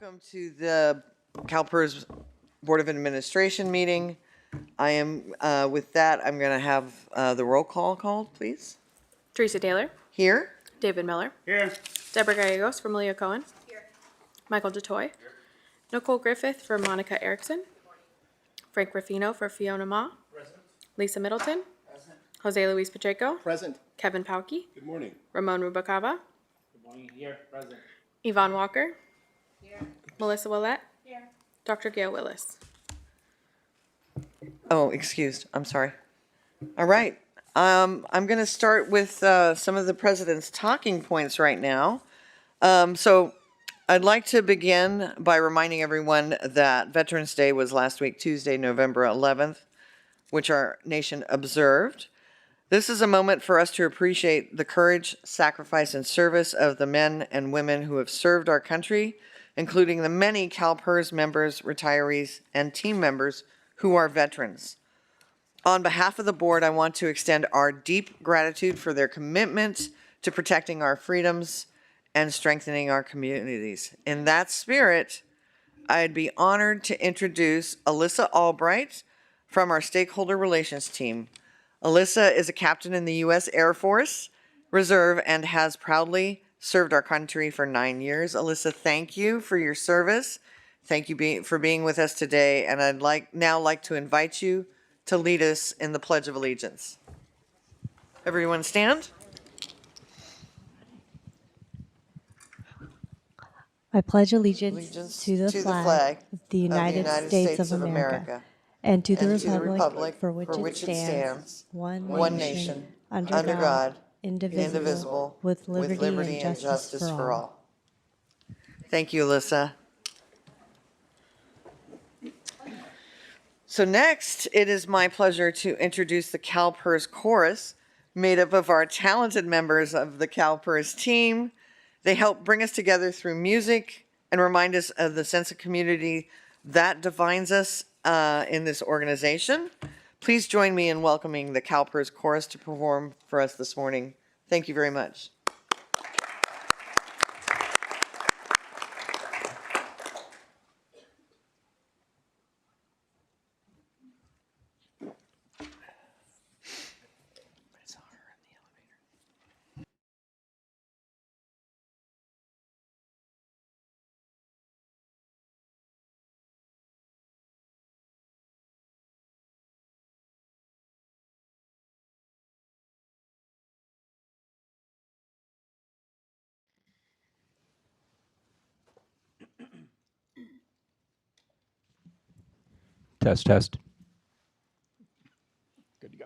Welcome to the CalPERS Board of Administration meeting. I am, with that, I'm going to have the roll call called, please. Teresa Taylor. Here. David Miller. Here. Deborah Gallegos from Malia Cohen. Here. Michael DeToy. Here. Nicole Griffith for Monica Erickson. Frank Ruffino for Fiona Ma. Present. Lisa Middleton. Present. Jose Luis Pacheco. Present. Kevin Pauke. Good morning. Ramon Rubacava. Good morning. Here. Present. Yvonne Walker. Here. Melissa Willette. Here. Dr. Gail Willis. Oh, excused. I'm sorry. All right. I'm going to start with some of the president's talking points right now. So I'd like to begin by reminding everyone that Veterans Day was last week, Tuesday, November 11th, which our nation observed. This is a moment for us to appreciate the courage, sacrifice, and service of the men and women who have served our country, including the many CalPERS members, retirees, and team members who are veterans. On behalf of the board, I want to extend our deep gratitude for their commitment to protecting our freedoms and strengthening our communities. In that spirit, I'd be honored to introduce Alyssa Albright from our Stakeholder Relations team. Alyssa is a captain in the U.S. Air Force Reserve and has proudly served our country for 9 years. Alyssa, thank you for your service. Thank you for being with us today, and I'd now like to invite you to lead us in the Pledge of Allegiance. Everyone stand. I pledge allegiance to the flag of the United States of America and to the republic for which it stands, one nation, under God, indivisible, with liberty and justice for all. Thank you, Alyssa. So next, it is my pleasure to introduce the CalPERS Chorus, made up of our talented members of the CalPERS team. They help bring us together through music and remind us of the sense of community that defines us in this organization. Please join me in welcoming the CalPERS Chorus to perform for us this morning. Thank you very much. Test, test. Good to go.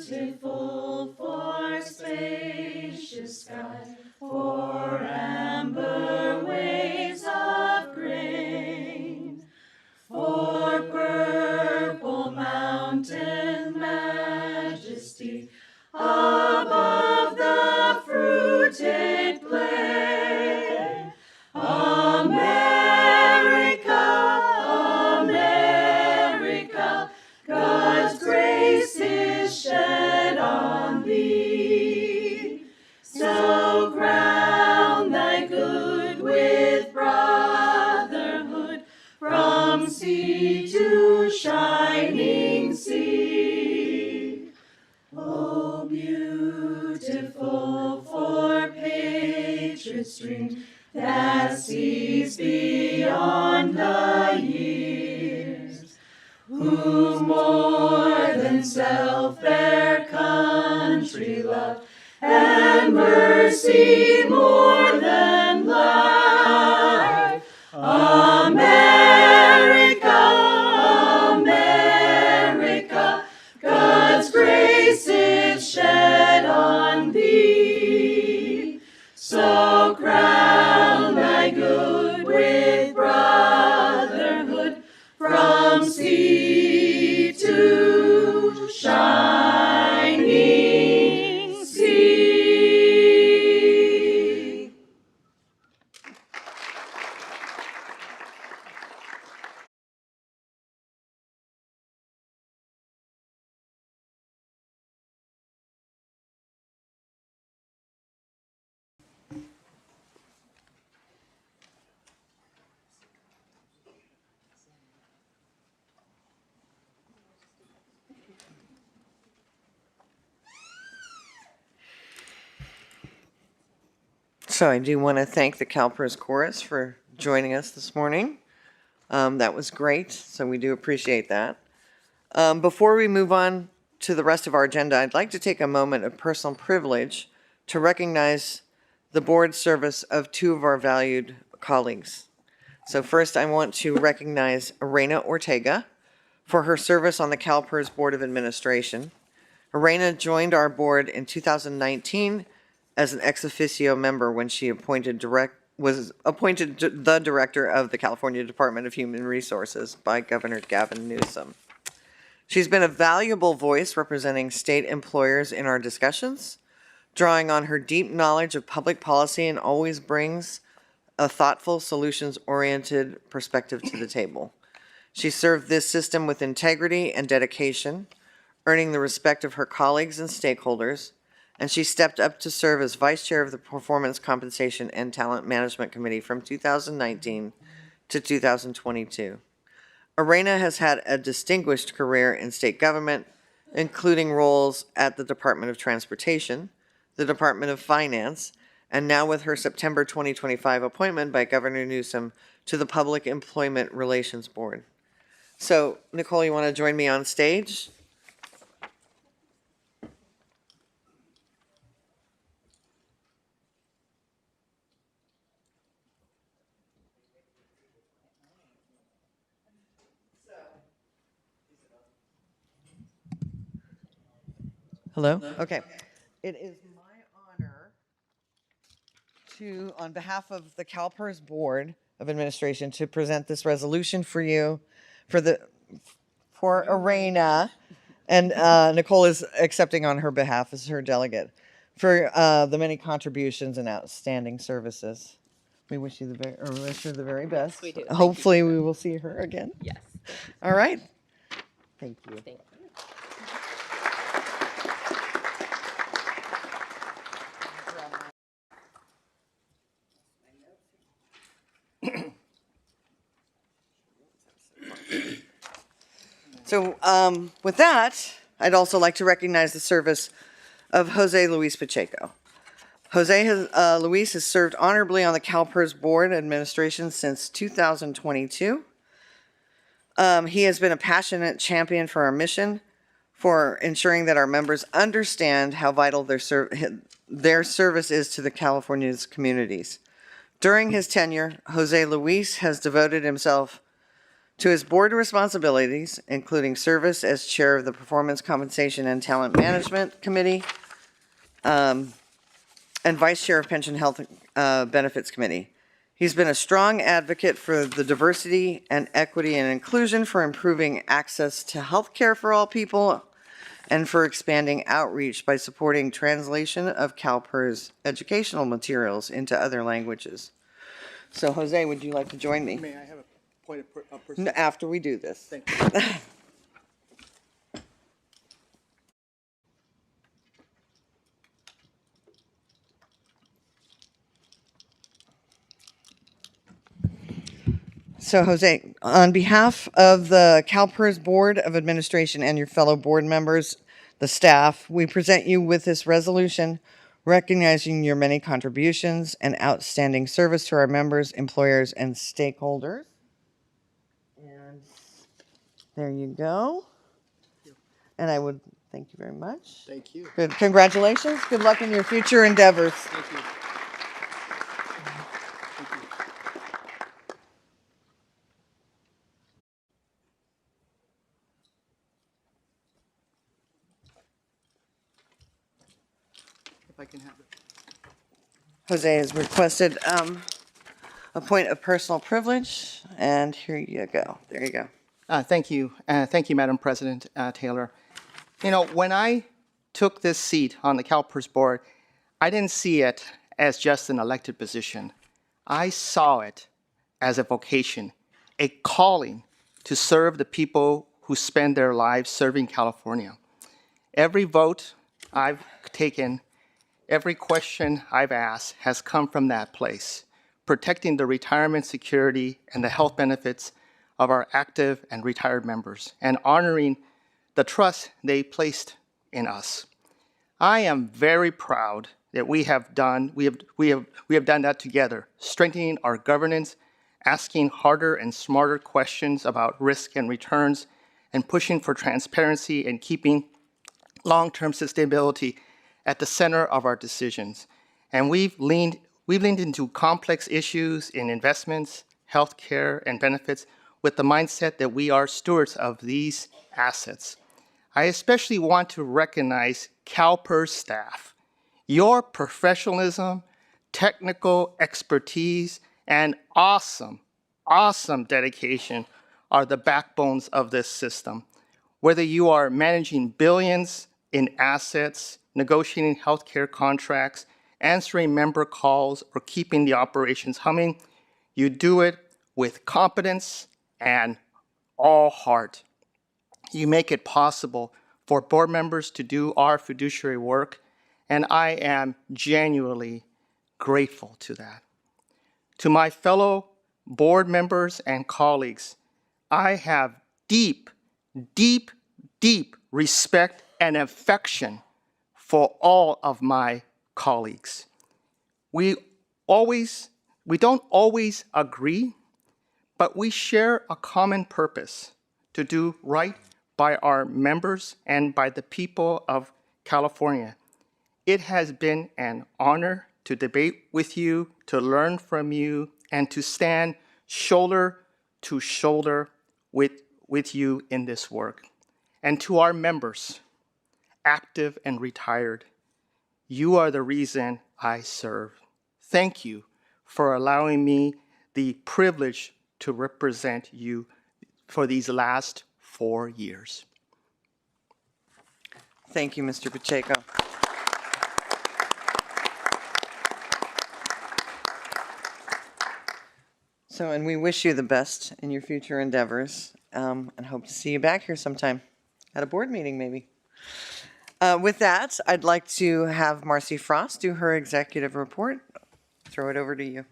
Beautiful for spacious sky, for amber waves of grain, for purple mountain majesty above the fruited plain. America, America, God's grace is shed on thee. So crown thy good with brotherhood from sea to shining sea. Oh, beautiful for patriot's dream that sees beyond the years, who more than self their country love, and mercy more than life. America, America, God's grace is shed on thee. So crown thy good with brotherhood from sea to shining So I do want to thank the CalPERS Chorus for joining us this morning. That was great, so we do appreciate that. Before we move on to the rest of our agenda, I'd like to take a moment of personal privilege to recognize the board service of two of our valued colleagues. So first, I want to recognize Arena Ortega for her service on the CalPERS Board of Administration. Arena joined our board in 2019 as an ex officio member when she was appointed the director of the California Department of Human Resources by Governor Gavin Newsom. She's been a valuable voice representing state employers in our discussions, drawing on her deep knowledge of public policy, and always brings a thoughtful, solutions-oriented perspective to the table. She served this system with integrity and dedication, earning the respect of her colleagues and stakeholders, and she stepped up to serve as vice chair of the Performance Compensation and Talent Management Committee from 2019 to 2022. Arena has had a distinguished career in state government, including roles at the Department of Transportation, the Department of Finance, and now with her September 2025 appointment by Governor Newsom to the Public Employment Relations Board. So, Nicole, you want to join me on stage? Hello? Okay. It is my honor to, on behalf of the CalPERS Board of Administration, to present this resolution for you, for Arena, and Nicole is accepting on her behalf as her delegate, for the many contributions and outstanding services. We wish you wish her the very best. We do. Hopefully we will see her again. Yes. All right. Thank you. Thank you. So with that, I'd also like to recognize the service of Jose Luis Pacheco. Luis has served honorably on the CalPERS Board Administration since 2022. He has been a passionate champion for our mission, for ensuring that our members understand how vital their service is to the California's communities. During his tenure, Jose Luis has devoted himself to his board responsibilities, including service as chair of the Performance Compensation and Talent Management Committee, and vice chair of Pension Health Benefits Committee. He's been a strong advocate for the diversity and equity and inclusion, for improving access to health care for all people, and for expanding outreach by supporting translation of CalPERS educational materials into other languages. So Jose, would you like to join me? May I have a point of person? After we do this. Thank you. So Jose, on behalf of the CalPERS Board of Administration and your fellow board members, the staff, we present you with this resolution recognizing your many contributions and outstanding service to our members, employers, and stakeholders. And there you go. And I would thank you very much. Thank you. Good. Congratulations. Good luck in your future endeavors. Thank you. Thank you. If I can have it. Jose has requested a point of personal privilege, and here you go. There you go. Thank you. Thank you, Madam President Taylor. You know, when I took this seat on the CalPERS board, I didn't see it as just an elected position. I saw it as a vocation, a calling to serve the people who spend their lives serving California. Every vote I've taken, every question I've asked has come from that place, protecting the retirement security and the health benefits of our active and retired members, and honoring the trust they placed in us. I am very proud that we have done that together, strengthening our governance, asking harder and smarter questions about risk and returns, and pushing for transparency and keeping long-term sustainability at the center of our decisions. And we've leaned into complex issues in investments, healthcare, and benefits with the mindset that we are stewards of these assets. I especially want to recognize CalPERS staff. Your professionalism, technical expertise, and awesome dedication are the backbones of this system. Whether you are managing billions in assets, negotiating healthcare contracts, answering member calls, or keeping the operations humming, you do it with competence and all heart. You make it possible for board members to do our fiduciary work, and I am genuinely grateful to that. To my fellow board members and colleagues, I have deep respect and affection for all of my colleagues. We don't always agree, but we share a common purpose to do right by our members and by the people of California. It has been an honor to debate with you, to learn from you, and to stand shoulder to shoulder with you in this work. And to our members, active and retired, you are the reason I serve. Thank you for allowing me the privilege to represent you for these last 4 years. Thank you, Mr. Pacheco. So, and we wish you the best in your future endeavors, and hope to see you back here sometime at a board meeting, maybe. With that, I'd like to have Marcy Frost do her executive report. Throw it over to you.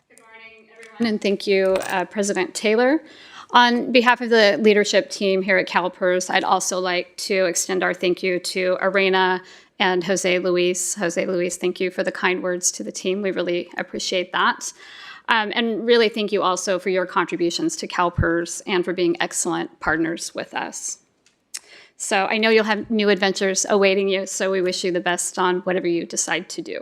Good morning, everyone, and thank you, President Taylor. On behalf of the leadership team here at CalPERS, I'd also like to extend our thank you to Arena and Jose Luis. Jose Luis, thank you for the kind words to the team. We really appreciate that. And really thank you also for your contributions to CalPERS and for being excellent partners with us. So I know you'll have new adventures awaiting you, so we wish you the best on whatever you decide to do.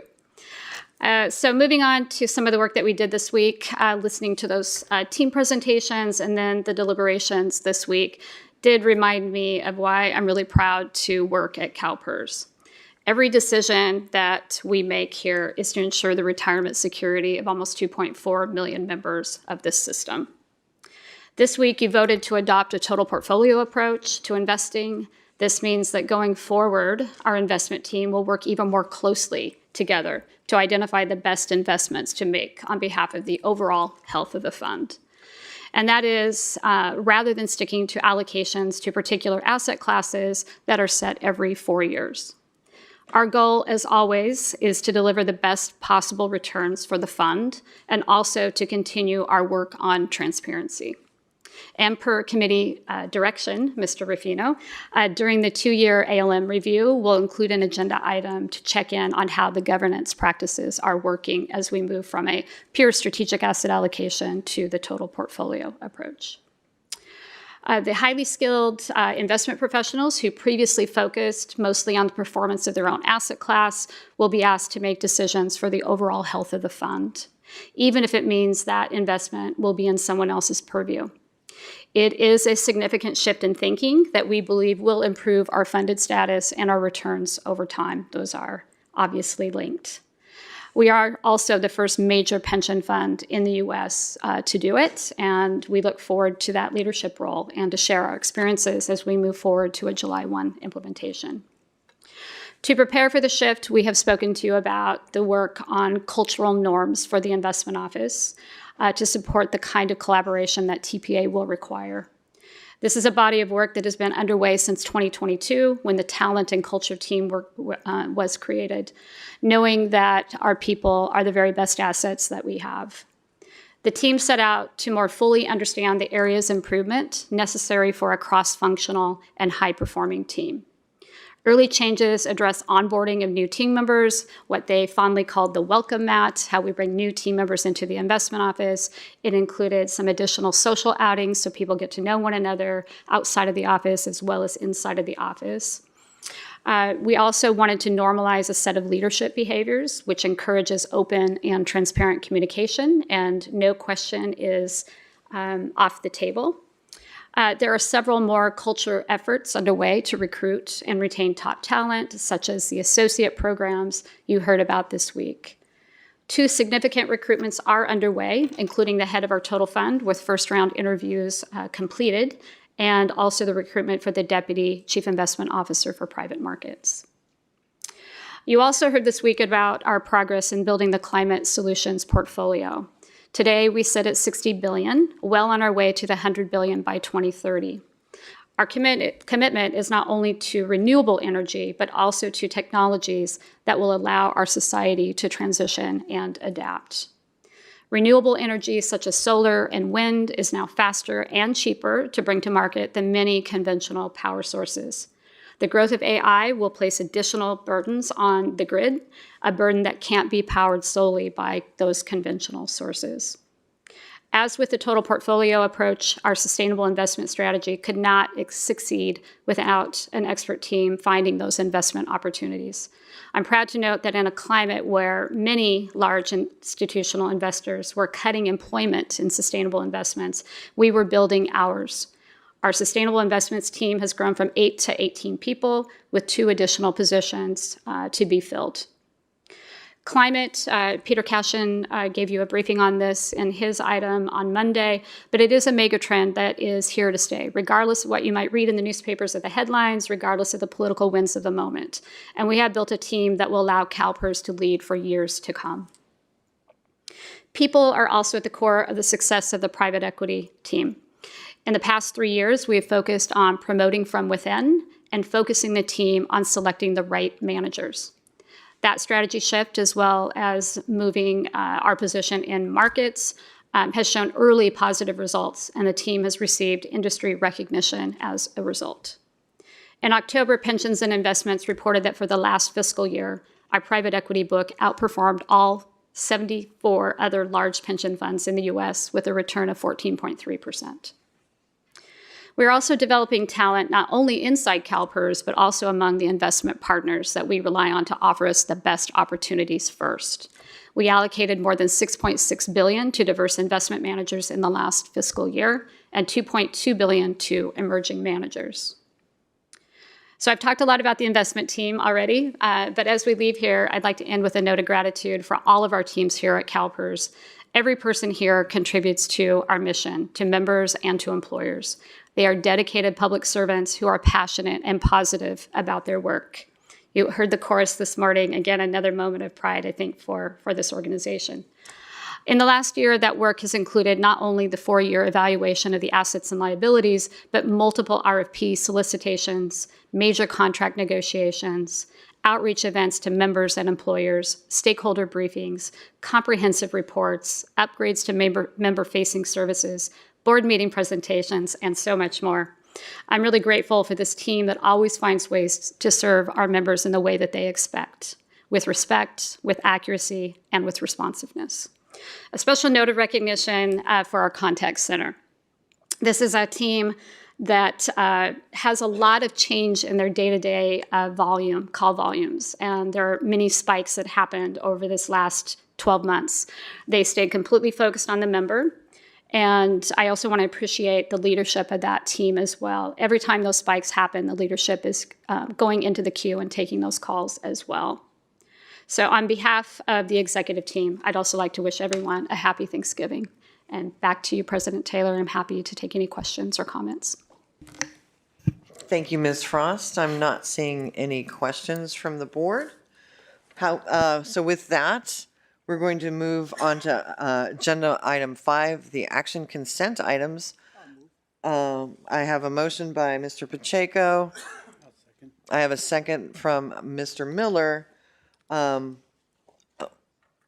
So moving on to some of the work that we did this week, listening to those team presentations and then the deliberations this week did remind me of why I'm really proud to work at CalPERS. Every decision that we make here is to ensure the retirement security of almost 2.4 million members of this system. This week, you voted to adopt a total portfolio approach to investing. This means that going forward, our investment team will work even more closely together to identify the best investments to make on behalf of the overall health of the fund. And that is rather than sticking to allocations to particular asset classes that are set every 4 years. Our goal, as always, is to deliver the best possible returns for the fund and also to continue our work on transparency. And per committee direction, Mr. Ruffino, during the 2-year ALM review, we'll include an agenda item to check in on how the governance practices are working as we move from a pure strategic asset allocation to the total portfolio approach. The highly skilled investment professionals who previously focused mostly on the performance of their own asset class will be asked to make decisions for the overall health of the fund, even if it means that investment will be in someone else's purview. It is a significant shift in thinking that we believe will improve our funded status and our returns over time. Those are obviously linked. We are also the first major pension fund in the U.S. To do it, and we look forward to that leadership role and to share our experiences as we move forward to a July 1 implementation. To prepare for the shift, we have spoken to you about the work on cultural norms for the investment office to support the kind of collaboration that TPA will require. This is a body of work that has been underway since 2022 when the talent and culture team was created, knowing that our people are the very best assets that we have. The team set out to more fully understand the areas of improvement necessary for a cross-functional and high-performing team. Early changes address onboarding of new team members, what they fondly called the welcome mat, how we bring new team members into the investment office. It included some additional social outings so people get to know one another outside of the office as well as inside of the office. We also wanted to normalize a set of leadership behaviors, which encourages open and transparent communication, and no question is off the table. There are several more culture efforts underway to recruit and retain top talent, such as the associate programs you heard about this week. 2 significant recruitments are underway, including the head of our total fund with first round interviews completed, and also the recruitment for the Deputy Chief Investment Officer for private markets. You also heard this week about our progress in building the climate solutions portfolio. Today, we sit at $60 billion, well on our way to the $100 billion by 2030. Our commitment is not only to renewable energy, but also to technologies that will allow our society to transition and adapt. Renewable energy such as solar and wind is now faster and cheaper to bring to market than many conventional power sources. The growth of AI will place additional burdens on the grid, a burden that can't be powered solely by those conventional sources. As with the total portfolio approach, our sustainable investment strategy could not succeed without an expert team finding those investment opportunities. I'm proud to note that in a climate where many large institutional investors were cutting employment in sustainable investments, we were building ours. Our sustainable investments team has grown from 8 to 18 people, with 2 additional positions to be filled. Climate, Peter Cashin gave you a briefing on this in his item on Monday, but it is a mega trend that is here to stay, regardless of what you might read in the newspapers or the headlines, regardless of the political winds of the moment. And we have built a team that will allow CalPERS to lead for years to come. People are also at the core of the success of the private equity team. In the past 3 years, we have focused on promoting from within and focusing the team on selecting the right managers. That strategy shift, as well as moving our position in markets, has shown early positive results, and the team has received industry recognition as a result. In October, Pensions and Investments reported that for the last fiscal year, our private equity book outperformed all 74 other large pension funds in the U.S. with a return of 14.3%. We're also developing talent not only inside CalPERS, but also among the investment partners that we rely on to offer us the best opportunities first. We allocated more than $6.6 billion to diverse investment managers in the last fiscal year and $2.2 billion to emerging managers. So I've talked a lot about the investment team already, but as we leave here, I'd like to end with a note of gratitude for all of our teams here at CalPERS. Every person here contributes to our mission, to members and to employers. They are dedicated public servants who are passionate and positive about their work. You heard the chorus this morning. Again, another moment of pride, I think, for this organization. In the last year, that work has included not only the 4-year evaluation of the assets and liabilities, but multiple RFP solicitations, major contract negotiations, outreach events to members and employers, stakeholder briefings, comprehensive reports, upgrades to member-facing services, board meeting presentations, and so much more. I'm really grateful for this team that always finds ways to serve our members in the way that they expect, with respect, with accuracy, and with responsiveness. A special note of recognition for our contact center. This is a team that has a lot of change in their day-to-day call volumes, and there are many spikes that happened over this last 12 months. They stayed completely focused on the member, and I also want to appreciate the leadership of that team as well. Every time those spikes happen, the leadership is going into the queue and taking those calls as well. So on behalf of the executive team, I'd also like to wish everyone a happy Thanksgiving. And back to you, President Taylor. I'm happy to take any questions or comments. Thank you, Ms. Frost. I'm not seeing any questions from the board. So with that, we're going to move on to agenda item 5, the action consent items. I have a motion by Mr. Pacheco. I have a second from Mr. Miller.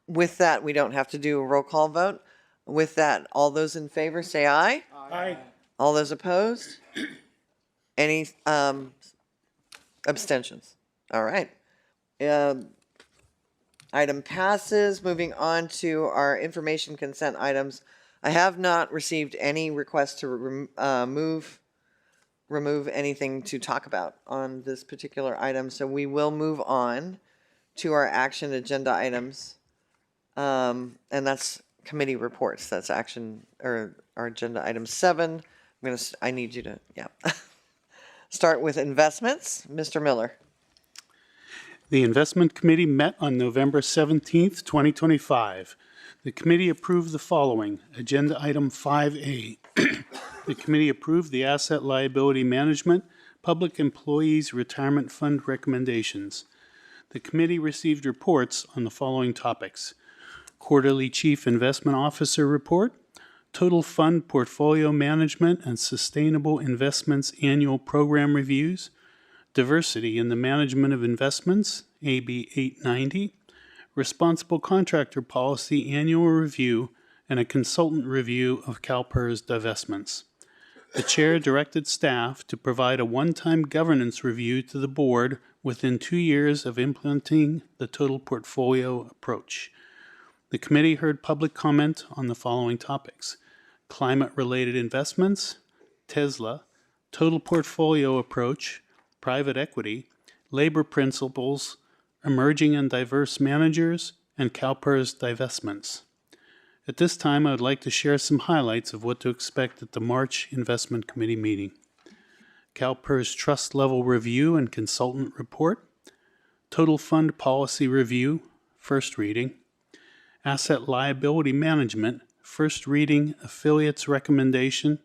With that, we don't have to do a roll call vote. With that, all those in favor say aye. Aye. All those opposed? Any Abstentions? All right. Item passes. Moving on to our information consent items. I have not received any requests to remove anything to talk about on this particular item, so we will move on to our action agenda items. And that's committee reports. That's action, or our agenda item 7. I need you to, start with investments. Mr. Miller. The Investment Committee met on November 17th, 2025. The committee approved the following. Agenda Item 5A. The committee approved the Asset Liability Management Public Employees Retirement Fund recommendations. The committee received reports on the following topics. Quarterly Chief Investment Officer Report, Total Fund Portfolio Management and Sustainable Investments Annual Program Reviews, Diversity in the Management of Investments, AB 890, Responsible Contractor Policy Annual Review, and a consultant review of CalPERS divestments. The chair directed staff to provide a one-time governance review to the board within 2 years of implementing the total portfolio approach. The committee heard public comment on the following topics: climate-related investments, Tesla, total portfolio approach, private equity, labor principles, emerging and diverse managers, and CalPERS divestments. At this time, I would like to share some highlights of what to expect at the March Investment Committee meeting. CalPERS Trust Level Review and Consultant Report, Total Fund Policy Review, first reading, Asset Liability Management, first reading, Affiliates Recommendation,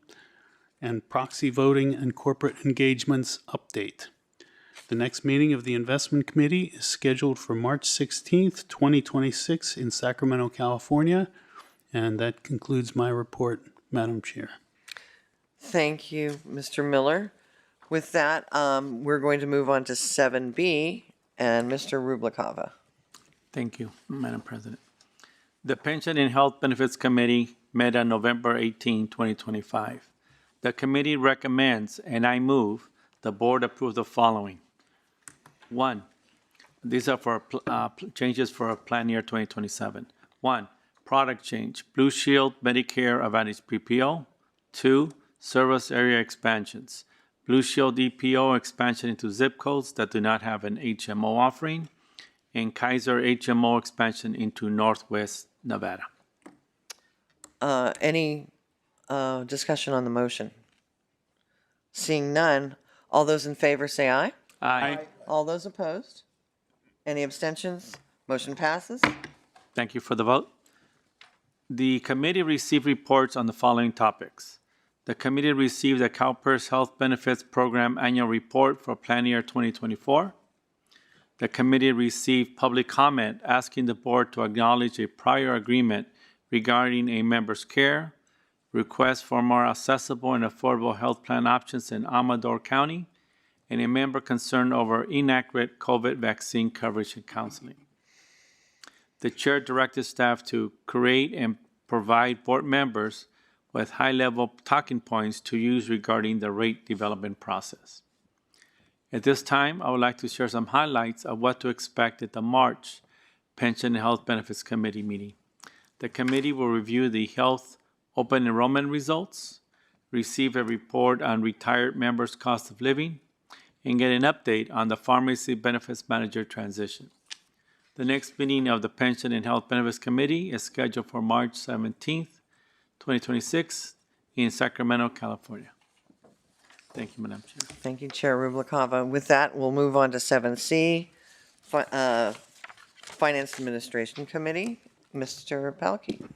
and Proxy Voting and Corporate Engagements Update. The next meeting of the Investment Committee is scheduled for March 16th, 2026 in Sacramento, California. And that concludes my report, Madam Chair. Thank you, Mr. Miller. With that, we're going to move on to 7B and Mr. Rublikava. Thank you, Madam President. The Pension and Health Benefits Committee met on November 18, 2025. The committee recommends, and I move, the board approve the following. 1, these are for changes for plan year 2027. 1, product change, Blue Shield Medicare Advantage PPO. 2, service area expansions, Blue Shield EPO expansion into zip codes that do not have an HMO offering, and Kaiser HMO expansion into Northwest Nevada. Any discussion on the motion? Seeing none, all those in favor say aye. Aye. All those opposed? Any abstentions? Motion passes. Thank you for the vote. The committee received reports on the following topics. The committee received the CalPERS Health Benefits Program Annual Report for Plan Year 2024. The committee received public comment asking the board to acknowledge a prior agreement regarding a member's care, request for more accessible and affordable health plan options in Amador County, and a member concerned over inaccurate COVID vaccine coverage and counseling. The chair directed staff to create and provide board members with high-level talking points to use regarding the rate development process. At this time, I would like to share some highlights of what to expect at the March Pension and Health Benefits Committee meeting. The committee will review the health open enrollment results, receive a report on retired members' cost of living, and get an update on the pharmacy benefits manager transition. The next meeting of the Pension and Health Benefits Committee is scheduled for March 17th, 2026 in Sacramento, California. Thank you, Madam Chair. Thank you, Chair Rublikava. With that, we'll move on to 7C, Finance Administration Committee. Mr. Palkey.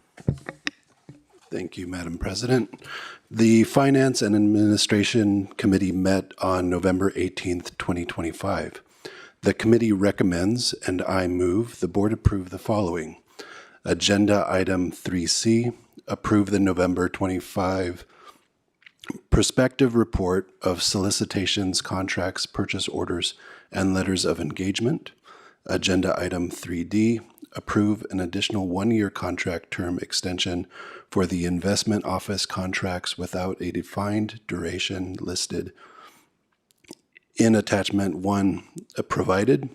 Thank you, Madam President. The Finance and Administration Committee met on November 18th, 2025. The committee recommends, and I move, the board approve the following. Agenda Item 3C, approve the November 25 prospective report of solicitations, contracts, purchase orders, and letters of engagement. Agenda Item 3D, approve an additional 1-year contract term extension for the investment office contracts without a defined duration listed in attachment 1 provided.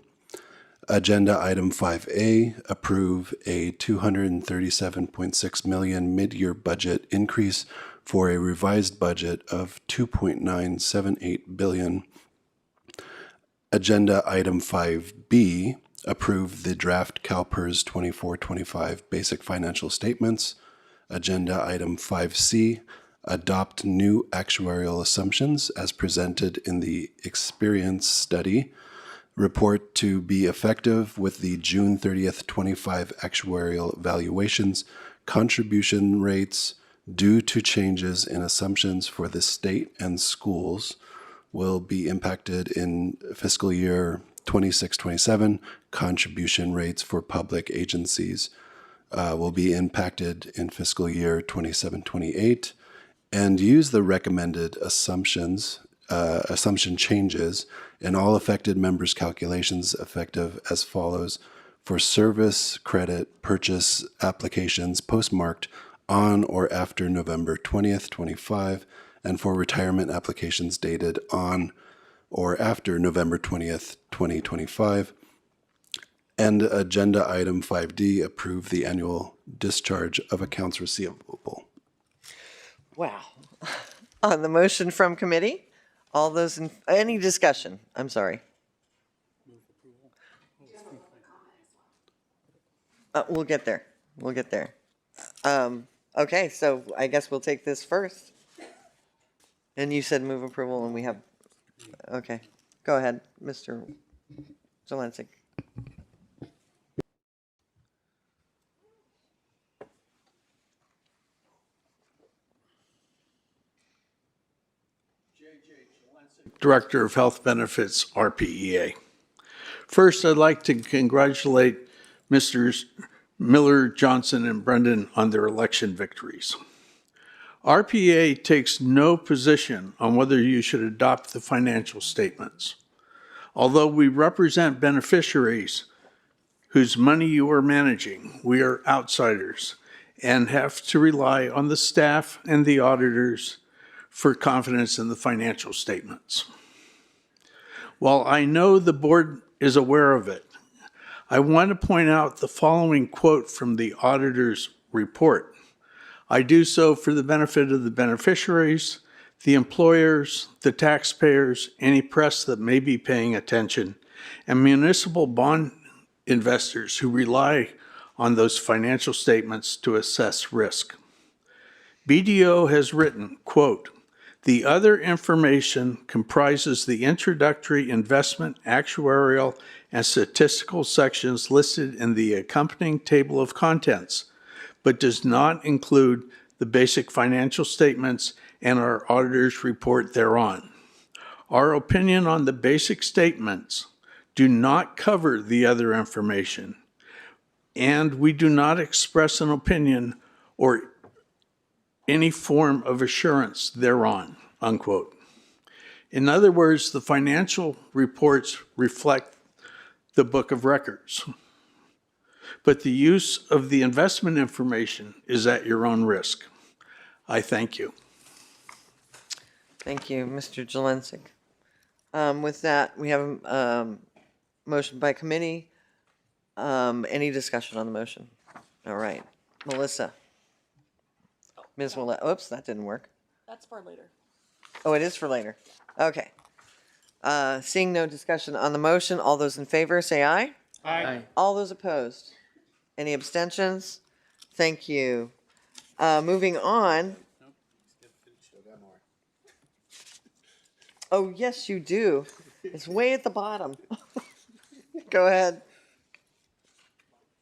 Agenda item 5A, approve a $237.6 million mid-year budget increase for a revised budget of $2.978 billion. Agenda item 5B, approve the draft CalPERS 24-25 basic financial statements. Agenda item 5C, adopt new actuarial assumptions as presented in the experience study report to be effective with the June 30th, 25 actuarial valuations, contribution rates due to changes in assumptions for the state and schools will be impacted in fiscal year 26-27. Contribution rates for public agencies will be impacted in fiscal year 27-28, and use the recommended assumption changes in all affected members' calculations effective as follows: for service credit purchase applications postmarked on or after November 20th, 25, and for retirement applications dated on or after November 20th, 2025. And agenda item 5D, approve the annual discharge of accounts receivable. Wow. On the motion from committee, all those in, any discussion? I'm sorry. We'll get there. We'll get there. Okay, so I guess we'll take this first. And you said move approval, and we have, okay. Go ahead, Mr. Zelensik. Director of Health Benefits, RPEA. First, I'd like to congratulate Mr. Miller, Johnson, and Brendan on their election victories. RPEA takes no position on whether you should adopt the financial statements. Although we represent beneficiaries whose money you are managing, we are outsiders and have to rely on the staff and the auditors for confidence in the financial statements. While I know the board is aware of it, I want to point out the following quote from the auditor's report. I do so for the benefit of the beneficiaries, the employers, the taxpayers, any press that may be paying attention, and municipal bond investors who rely on those financial statements to assess risk. BDO has written, quote, the other information comprises the introductory investment, actuarial, and statistical sections listed in the accompanying table of contents, but does not include the basic financial statements and our auditor's report thereon. Our opinion on the basic statements do not cover the other information, and we do not express an opinion or any form of assurance thereon, unquote. In other words, the financial reports reflect the book of records, but the use of the investment information is at your own risk. I thank you. Thank you, Mr. Jelensik. With that, we have a motion by committee. Any discussion on the motion? All right, Melissa. Ms. Willett, oops, that didn't work. That's for later. Oh, it is for later. Okay. Seeing no discussion on the motion, all those in favor say aye. Aye. All those opposed? Any abstentions? Thank you. Moving on. Oh, yes, you do. It's way at the bottom. Go ahead.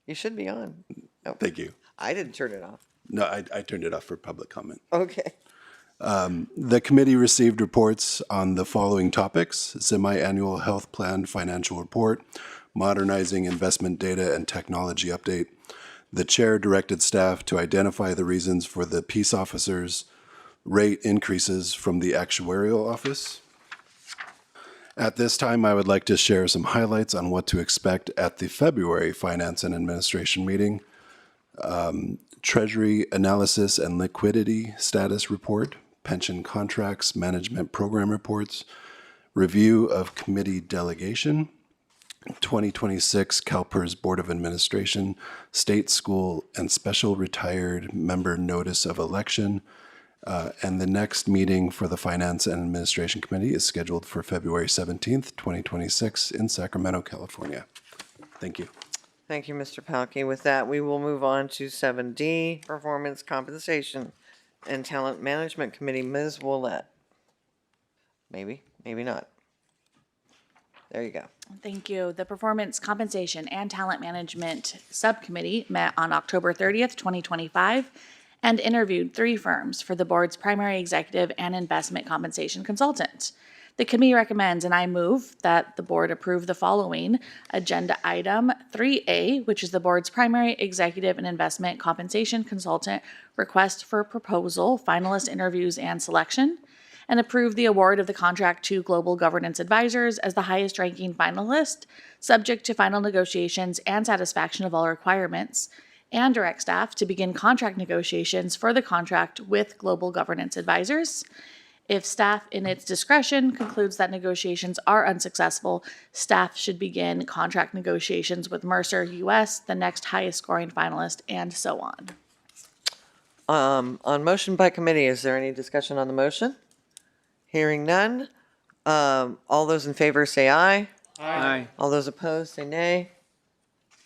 You should be on. Oh, Thank you. I didn't turn it off. No, I turned it off for public comment. Okay. The committee received reports on the following topics: semi-annual health plan financial report, modernizing investment data and technology update. The chair directed staff to identify the reasons for the peace officers' rate increases from the actuarial office. At this time, I would like to share some highlights on what to expect at the February Finance and Administration meeting. Treasury analysis and liquidity status report, pension contracts, management program reports, Review of committee delegation. 2026 CalPERS Board of Administration, State School, and Special Retired Member Notice of Election. And the next meeting for the Finance and Administration Committee is scheduled for February 17th, 2026 in Sacramento, California. Thank you. Thank you, Mr. Palkey. With that, we will move on to 7D, Performance Compensation and Talent Management Committee. Ms. Willett. Maybe, maybe not. There you go. Thank you. The Performance Compensation and Talent Management Subcommittee met on October 30th, 2025, and interviewed 3 firms for the board's primary executive and investment compensation consultant. The committee recommends, and I move, that the board approve the following agenda item 3A, which is the board's primary executive and investment compensation consultant request for proposal, finalist interviews, and selection, and approve the award of the contract to Global Governance Advisors as the highest ranking finalist, subject to final negotiations and satisfaction of all requirements, and direct staff to begin contract negotiations for the contract with Global Governance Advisors. If staff, in its discretion, concludes that negotiations are unsuccessful, staff should begin contract negotiations with Mercer US, the next highest scoring finalist, and so on. On motion by committee, is there any discussion on the motion? Hearing none. All those in favor say aye. Aye. All those opposed say nay.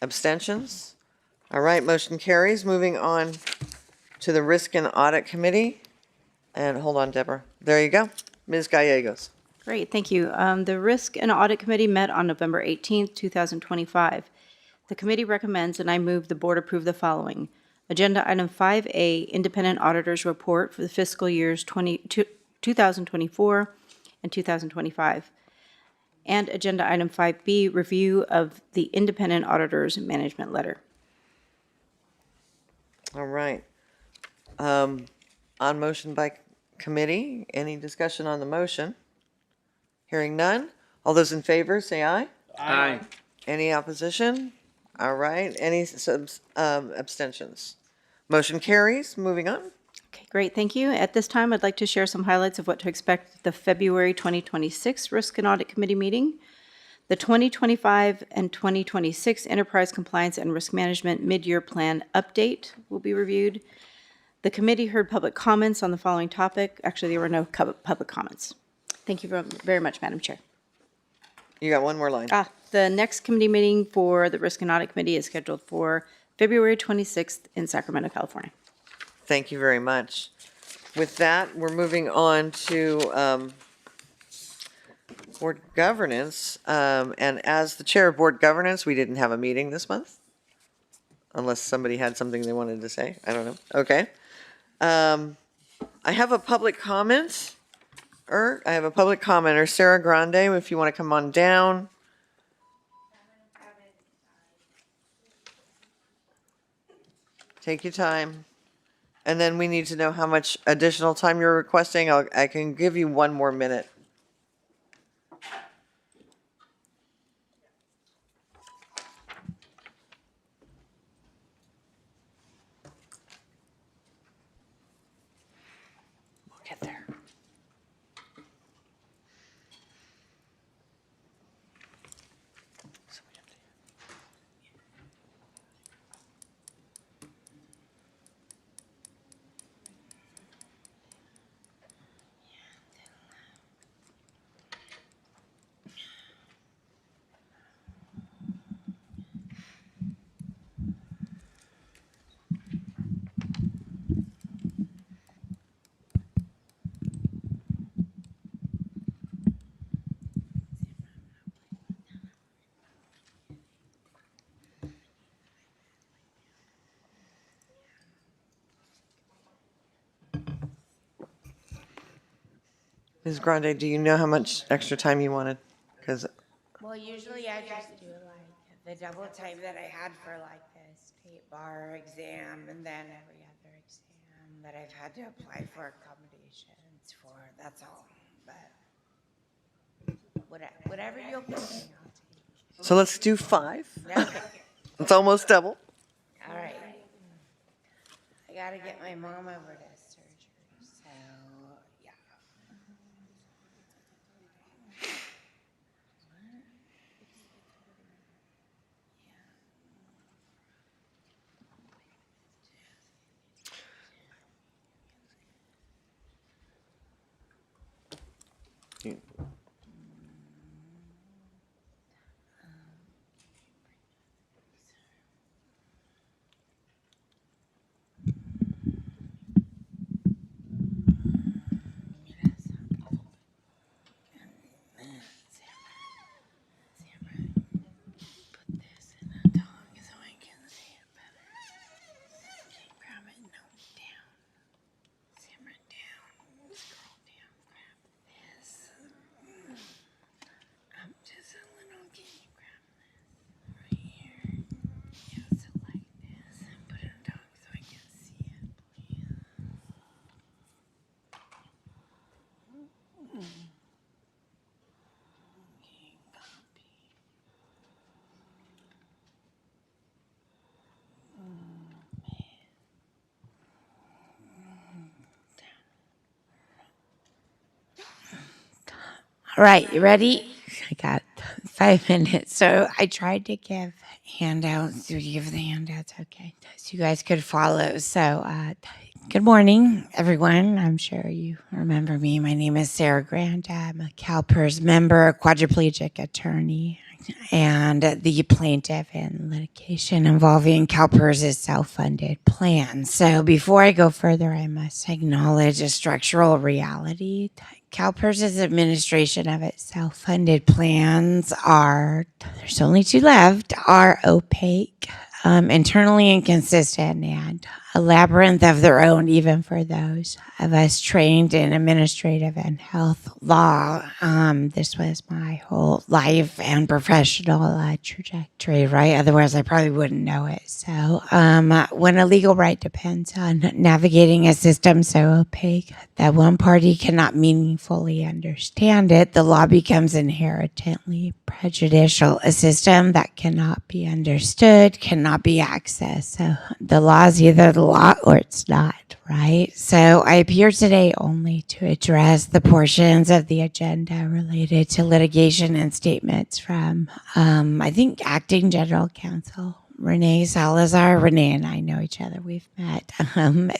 Abstentions? All right, motion carries. Moving on to the Risk and Audit Committee. And hold on, Deborah. There you go. Ms. Gallegos. Great, thank you. The Risk and Audit Committee met on November 18th, 2025. The committee recommends, and I move the board approve the following. Agenda item 5A, Independent Auditor's Report for the fiscal years 2024 and 2025. And agenda item 5B, Review of the Independent Auditor's Management Letter. All right. On motion by committee, any discussion on the motion? Hearing none. All those in favor say aye. Aye. Any opposition? All right. Any abstentions? Motion carries. Moving on. Okay, great, thank you. At this time, I'd like to share some highlights of what to expect at the February 2026 Risk and Audit Committee meeting. The 2025 and 2026 Enterprise Compliance and Risk Management Mid-Year Plan Update will be reviewed. The committee heard public comments on the following topic. Actually, there were no public comments. Thank you very much, Madam Chair. You got one more line. The next committee meeting for the Risk and Audit Committee is scheduled for February 26th in Sacramento, California. Thank you very much. With that, we're moving on to Board Governance. And as the Chair of Board Governance, we didn't have a meeting this month. Unless somebody had something they wanted to say. I don't know. Okay. I have a public comment. I have a public commenter, Sarah Grande, if you want to come on down. Take your time. And then we need to know how much additional time you're requesting. I can give you 1 more minute. We'll get there. Ms. Grande, do you know how much extra time you wanted? Because well, usually I just do like the double time that I had for like the state bar exam, and then every other exam that I've had to apply for accommodations for. That's all. But whatever you'll give me, I'll take. so let's do 5. Okay. It's almost double. All right. I gotta get my mom over to surgery, so yeah. All right, you ready? I got 5 minutes. So I tried to give handouts. Do you give the handouts? Okay. So you guys could follow. So good morning, everyone. I'm sure you remember me. My name is Sarah Grant. I'm a CalPERS member, quadriplegic attorney, and the plaintiff in litigation involving CalPERS' self-funded plan. So before I go further, I must acknowledge a structural reality. CalPERS' administration of its self-funded plans there's only 2 left, are opaque, internally inconsistent, and a labyrinth of their own, even for those of us trained in administrative and health law. This was my whole life and professional trajectory, right? Otherwise, I probably wouldn't know it. So when a legal right depends on navigating a system so opaque that one party cannot meaningfully understand it, the law becomes inherently prejudicial. A system that cannot be understood cannot be accessed. So the law is either the law or it's not, right? So I appear today only to address the portions of the agenda related to litigation and statements from, I think, Acting General Counsel Renee Salazar. Renee and I know each other. We've met.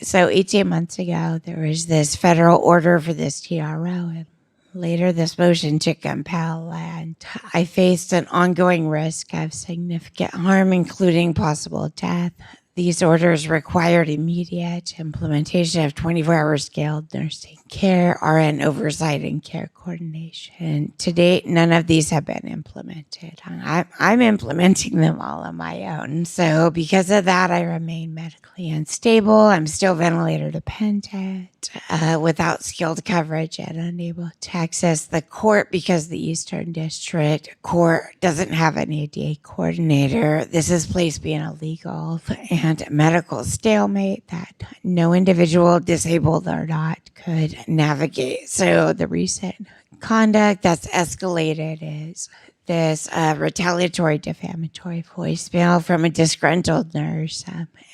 So 18 months ago, there was this federal order for this TRO, and later this motion to compel, and I faced an ongoing risk of significant harm, including possible death. These orders required immediate implementation of 24-hour scaled nursing care, RN oversight, and care coordination. To date, none of these have been implemented. I'm implementing them all on my own. So because of that, I remain medically unstable. I'm still ventilator dependent, without skilled coverage, and unable to access the court because the Eastern District Court doesn't have an ADA coordinator. This has placed me in a legal and medical stalemate that no individual, disabled or not, could navigate. So the recent conduct that's escalated is this retaliatory defamatory voicemail from a disgruntled nurse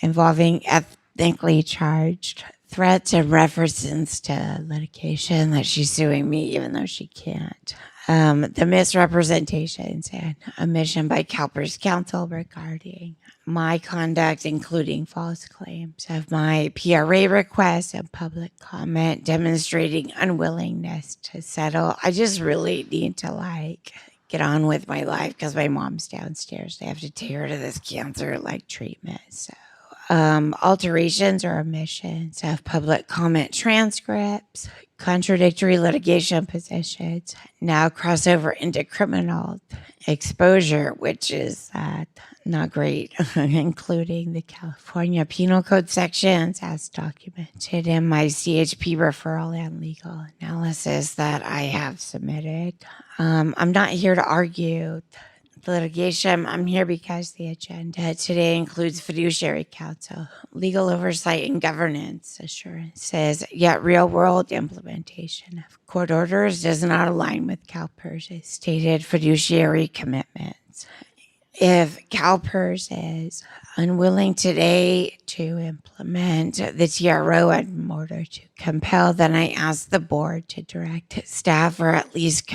involving ethnically charged threats and references to litigation that she's suing me even though she can't. The misrepresentations and omission by CalPERS counsel regarding my conduct, including false claims of my PRA request and public comment demonstrating unwillingness to settle. I just really need to get on with my life because my mom's downstairs. They have to take her to this cancer treatment. So alterations or omissions of public comment transcripts, contradictory litigation positions now cross over into criminal exposure, which is not great, including the California Penal Code sections as documented in my CHP referral and legal analysis that I have submitted. I'm not here to argue the litigation. I'm here because the agenda today includes fiduciary counsel, legal oversight, and governance assurances, yet real-world implementation of court orders does not align with CalPERS' stated fiduciary commitments. If CalPERS is unwilling today to implement the TRO in order to compel, then I ask the board to direct staff to at least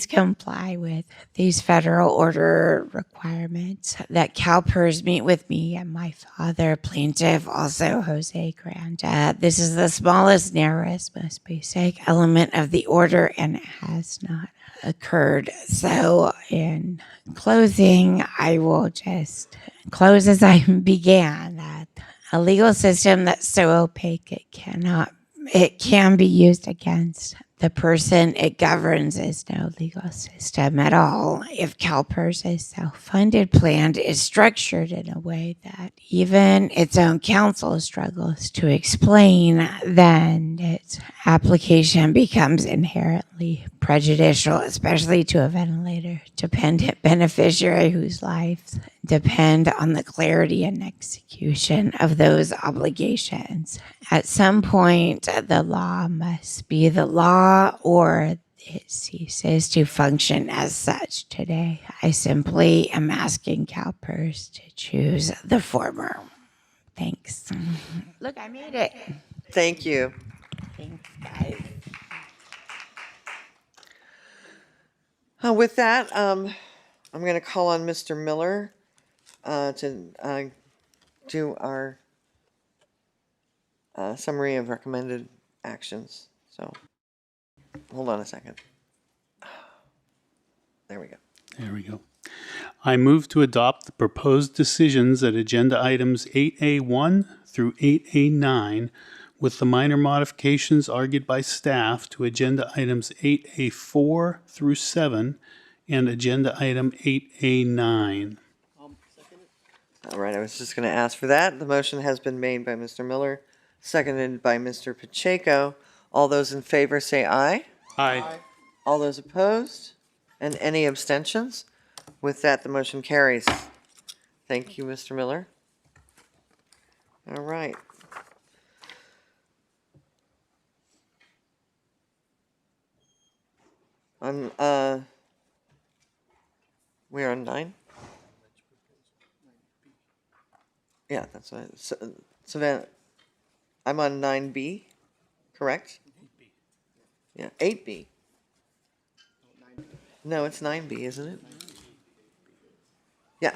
comply with these federal order requirements, that CalPERS meet with me and my father, plaintiff, also Jose Grant. This is the smallest, narrowest, most basic element of the order, and it has not occurred. So in closing, I will just close as I began, that a legal system that's so opaque it can be used against the person it governs is no legal system at all. If CalPERS' self-funded plan is structured in a way that even its own counsel struggles to explain, then its application becomes inherently prejudicial, especially to a ventilator-dependent beneficiary whose lives depend on the clarity and execution of those obligations. At some point, the law must be the law, or it ceases to function as such. Today, I simply am asking CalPERS to choose the former. Thanks. Look, I made it. Thank you. Thanks, guys. With that, I'm going to call on Mr. Miller to do our summary of recommended actions. So, hold on a second. There we go. There we go. I move to adopt the proposed decisions at agenda items 8A1 through 8A9 with the minor modifications argued by staff to agenda items 8A4 through 7 and agenda item 8A9. All right, I was just going to ask for that. The motion has been made by Mr. Miller, seconded by Mr. Pacheco. All those in favor say aye. Aye. All those opposed? And any abstentions? With that, the motion carries. Thank you, Mr. Miller. All right. We're on 9? Yeah, that's right. So I'm on 9B, correct? 8B. Yeah, 8B. No, it's 9B, isn't it? Yeah,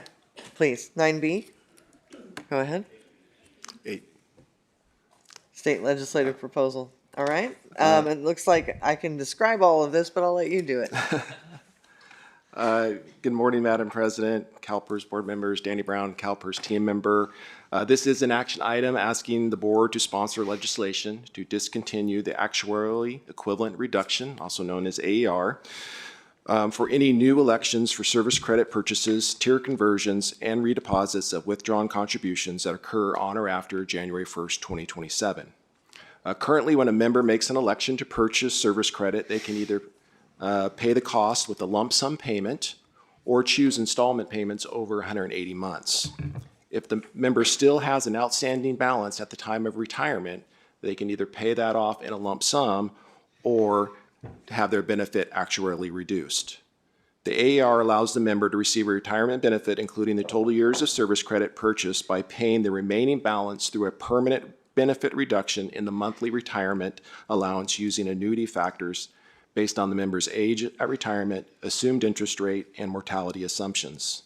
please, 9B. Go ahead. 8. State legislative proposal. All right. It looks like I can describe all of this, but I'll let you do it. Good morning, Madam President, CalPERS board members, Danny Brown, CalPERS team member. This is an action item asking the board to sponsor legislation to discontinue the actuarially equivalent reduction, also known as AER, for any new elections for service credit purchases, tier conversions, and redeposits of withdrawn contributions that occur on or after January 1st, 2027. Currently, when a member makes an election to purchase service credit, they can either pay the cost with a lump sum payment or choose installment payments over 180 months. If the member still has an outstanding balance at the time of retirement, they can either pay that off in a lump sum or have their benefit actuarially reduced. The AAR allows the member to receive a retirement benefit, including the total years of service credit purchased, by paying the remaining balance through a permanent benefit reduction in the monthly retirement allowance using annuity factors based on the member's age at retirement, assumed interest rate, and mortality assumptions.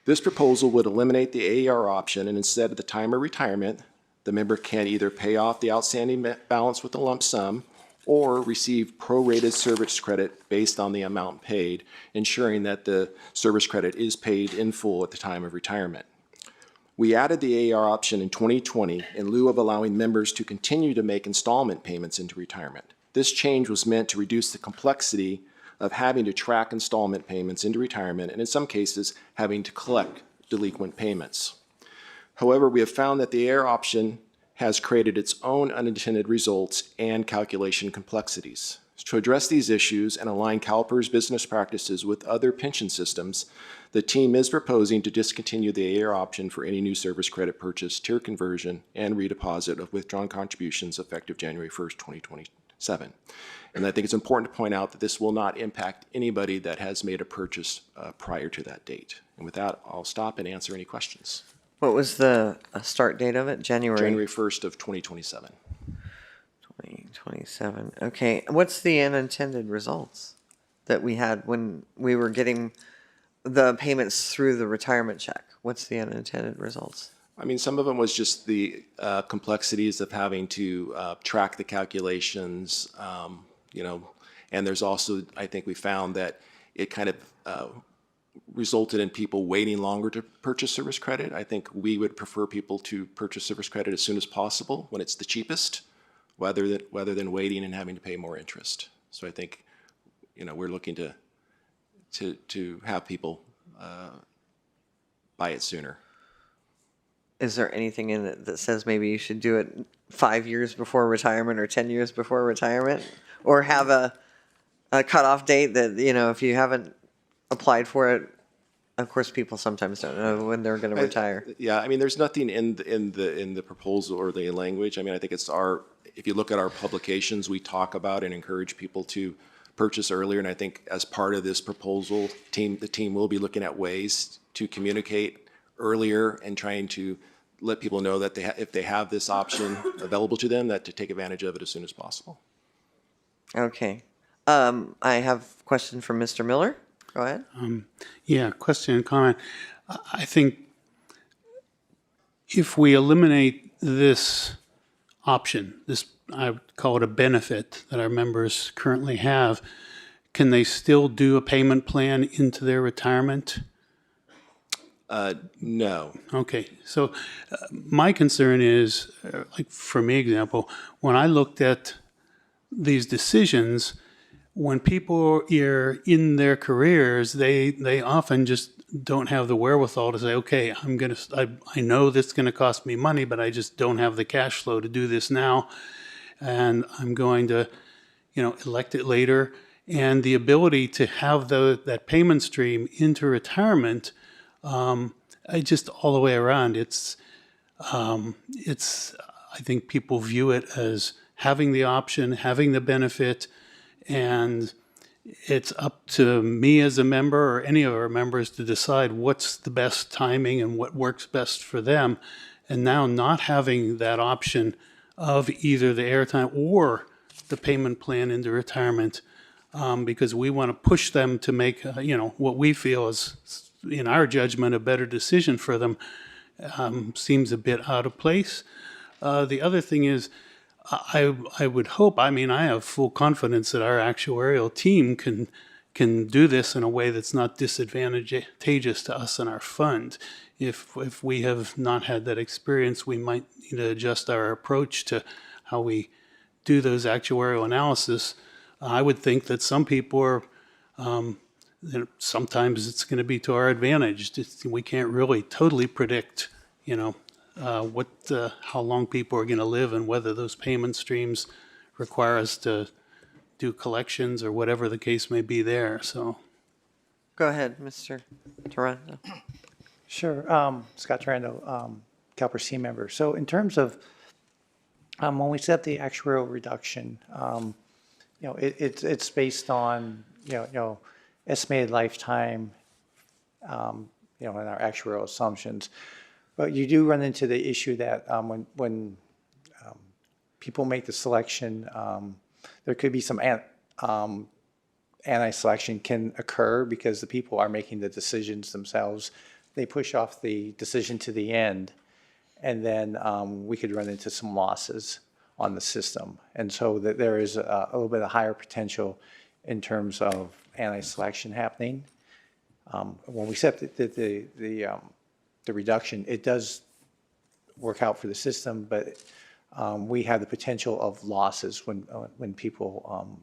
This proposal would eliminate the AAR option, and instead, at the time of retirement, the member can either pay off the outstanding balance with a lump sum or receive prorated service credit based on the amount paid, ensuring that the service credit is paid in full at the time of retirement. We added the AAR option in 2020 in lieu of allowing members to continue to make installment payments into retirement. This change was meant to reduce the complexity of having to track installment payments into retirement and, in some cases, having to collect delinquent payments. However, we have found that the AAR option has created its own unintended results and calculation complexities. To address these issues and align CalPERS business practices with other pension systems, the team is proposing to discontinue the AAR option for any new service credit purchase, tier conversion, and redeposit of withdrawn contributions effective January 1st, 2027. And I think it's important to point out that this will not impact anybody that has made a purchase prior to that date. And with that, I'll stop and answer any questions. What was the start date of it? January 1st of 2027. 2027. Okay. What's the unintended results that we had when we were getting the payments through the retirement check? What's the unintended results? I mean, some of them was just the complexities of having to track the calculations, and there's also, I think we found that it kind of resulted in people waiting longer to purchase service credit. I think we would prefer people to purchase service credit as soon as possible when it's the cheapest, rather than waiting and having to pay more interest. So I think, we're looking to have people buy it sooner. Is there anything in it that says maybe you should do it 5 years before retirement or 10 years before retirement, or have a cutoff date that, if you haven't applied for it? Of course, people sometimes don't know when they're going to retire. Yeah, I mean, there's nothing in the proposal or the language. I mean, I think if you look at our publications, we talk about and encourage people to purchase earlier. And I think as part of this proposal, the team will be looking at ways to communicate earlier and trying to let people know that if they have this option available to them, that to take advantage of it as soon as possible. Okay. I have a question from Mr. Miller. Go ahead. Yeah, question and comment. I think if we eliminate this option, this, I would call it a benefit that our members currently have, can they still do a payment plan into their retirement? No. Okay, so my concern is, like for me example, when I looked at these decisions, when people are in their careers, they often just don't have the wherewithal to say, okay, I know this is gonna cost me money, but I just don't have the cash flow to do this now, and I'm going to, elect it later. And the ability to have that payment stream into retirement, I just all the way around, I think people view it as having the option, having the benefit, and it's up to me as a member or any of our members to decide what's the best timing and what works best for them. And now not having that option of either the airtime or the payment plan into retirement, because we want to push them to make, what we feel is, in our judgment, a better decision for them, seems a bit out of place. The other thing is, I would hope, I have full confidence that our actuarial team can do this in a way that's not disadvantageous to us and our fund. If we have not had that experience, we might need to adjust our approach to how we do those actuarial analysis. I would think that some people are, sometimes it's going to be to our advantage. We can't really totally predict, how long people are going to live and whether those payment streams require us to do collections or whatever the case may be there. So, go ahead, Mr. Toronto. Sure. Scott Toronto, CalPERS team member. So in terms of when we set the actuarial reduction, it's based on estimated lifetime, in our actuarial assumptions. But you do run into the issue that when people make the selection, there could be some anti-selection can occur because the people are making the decisions themselves. They push off the decision to the end, and then we could run into some losses on the system. And so that there is a little bit of higher potential in terms of anti-selection happening. When we set the reduction, it does work out for the system, but we have the potential of losses when people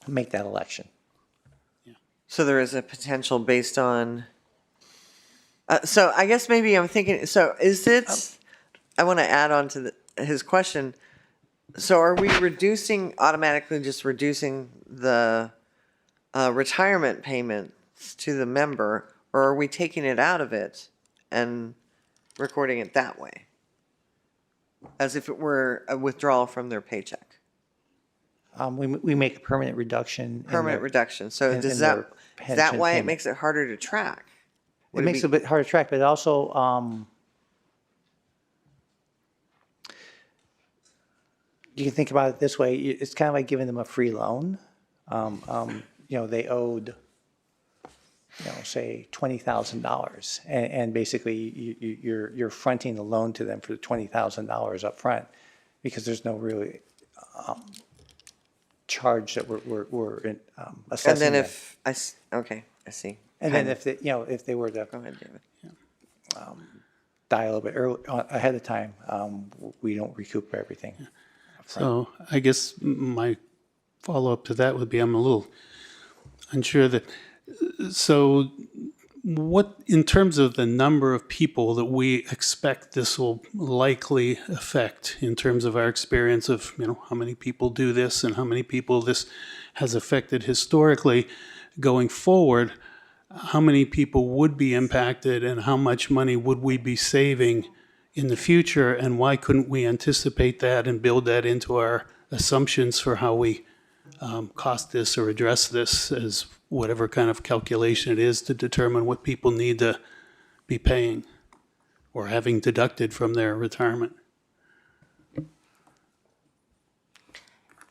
make that election. So there is a potential based on, so I guess maybe I'm thinking, so is it, I want to add on to his question. So are we automatically just reducing the retirement payments to the member, or are we taking it out of it and recording it that way? As if it were a withdrawal from their paycheck? We make a permanent reduction. Permanent reduction. So does that, is that why it makes it harder to track? It makes it a bit harder to track, but also you can think about it this way. It's kind of like giving them a free loan. They owed, say $20,000, and basically you're fronting the loan to them for the $20,000 up front, because there's no really charge that we're assessing. And then okay, I see. And then if they were to go ahead, David. Die a little bit early ahead of time, we don't recoup everything. So I guess my follow-up to that would be, I'm a little unsure that, so what, in terms of the number of people that we expect this will likely affect, in terms of our experience of, how many people do this and how many people this has affected historically going forward, how many people would be impacted and how much money would we be saving in the future, and why couldn't we anticipate that and build that into our assumptions for how we cost this or address this, as whatever kind of calculation it is, to determine what people need to be paying or having deducted from their retirement?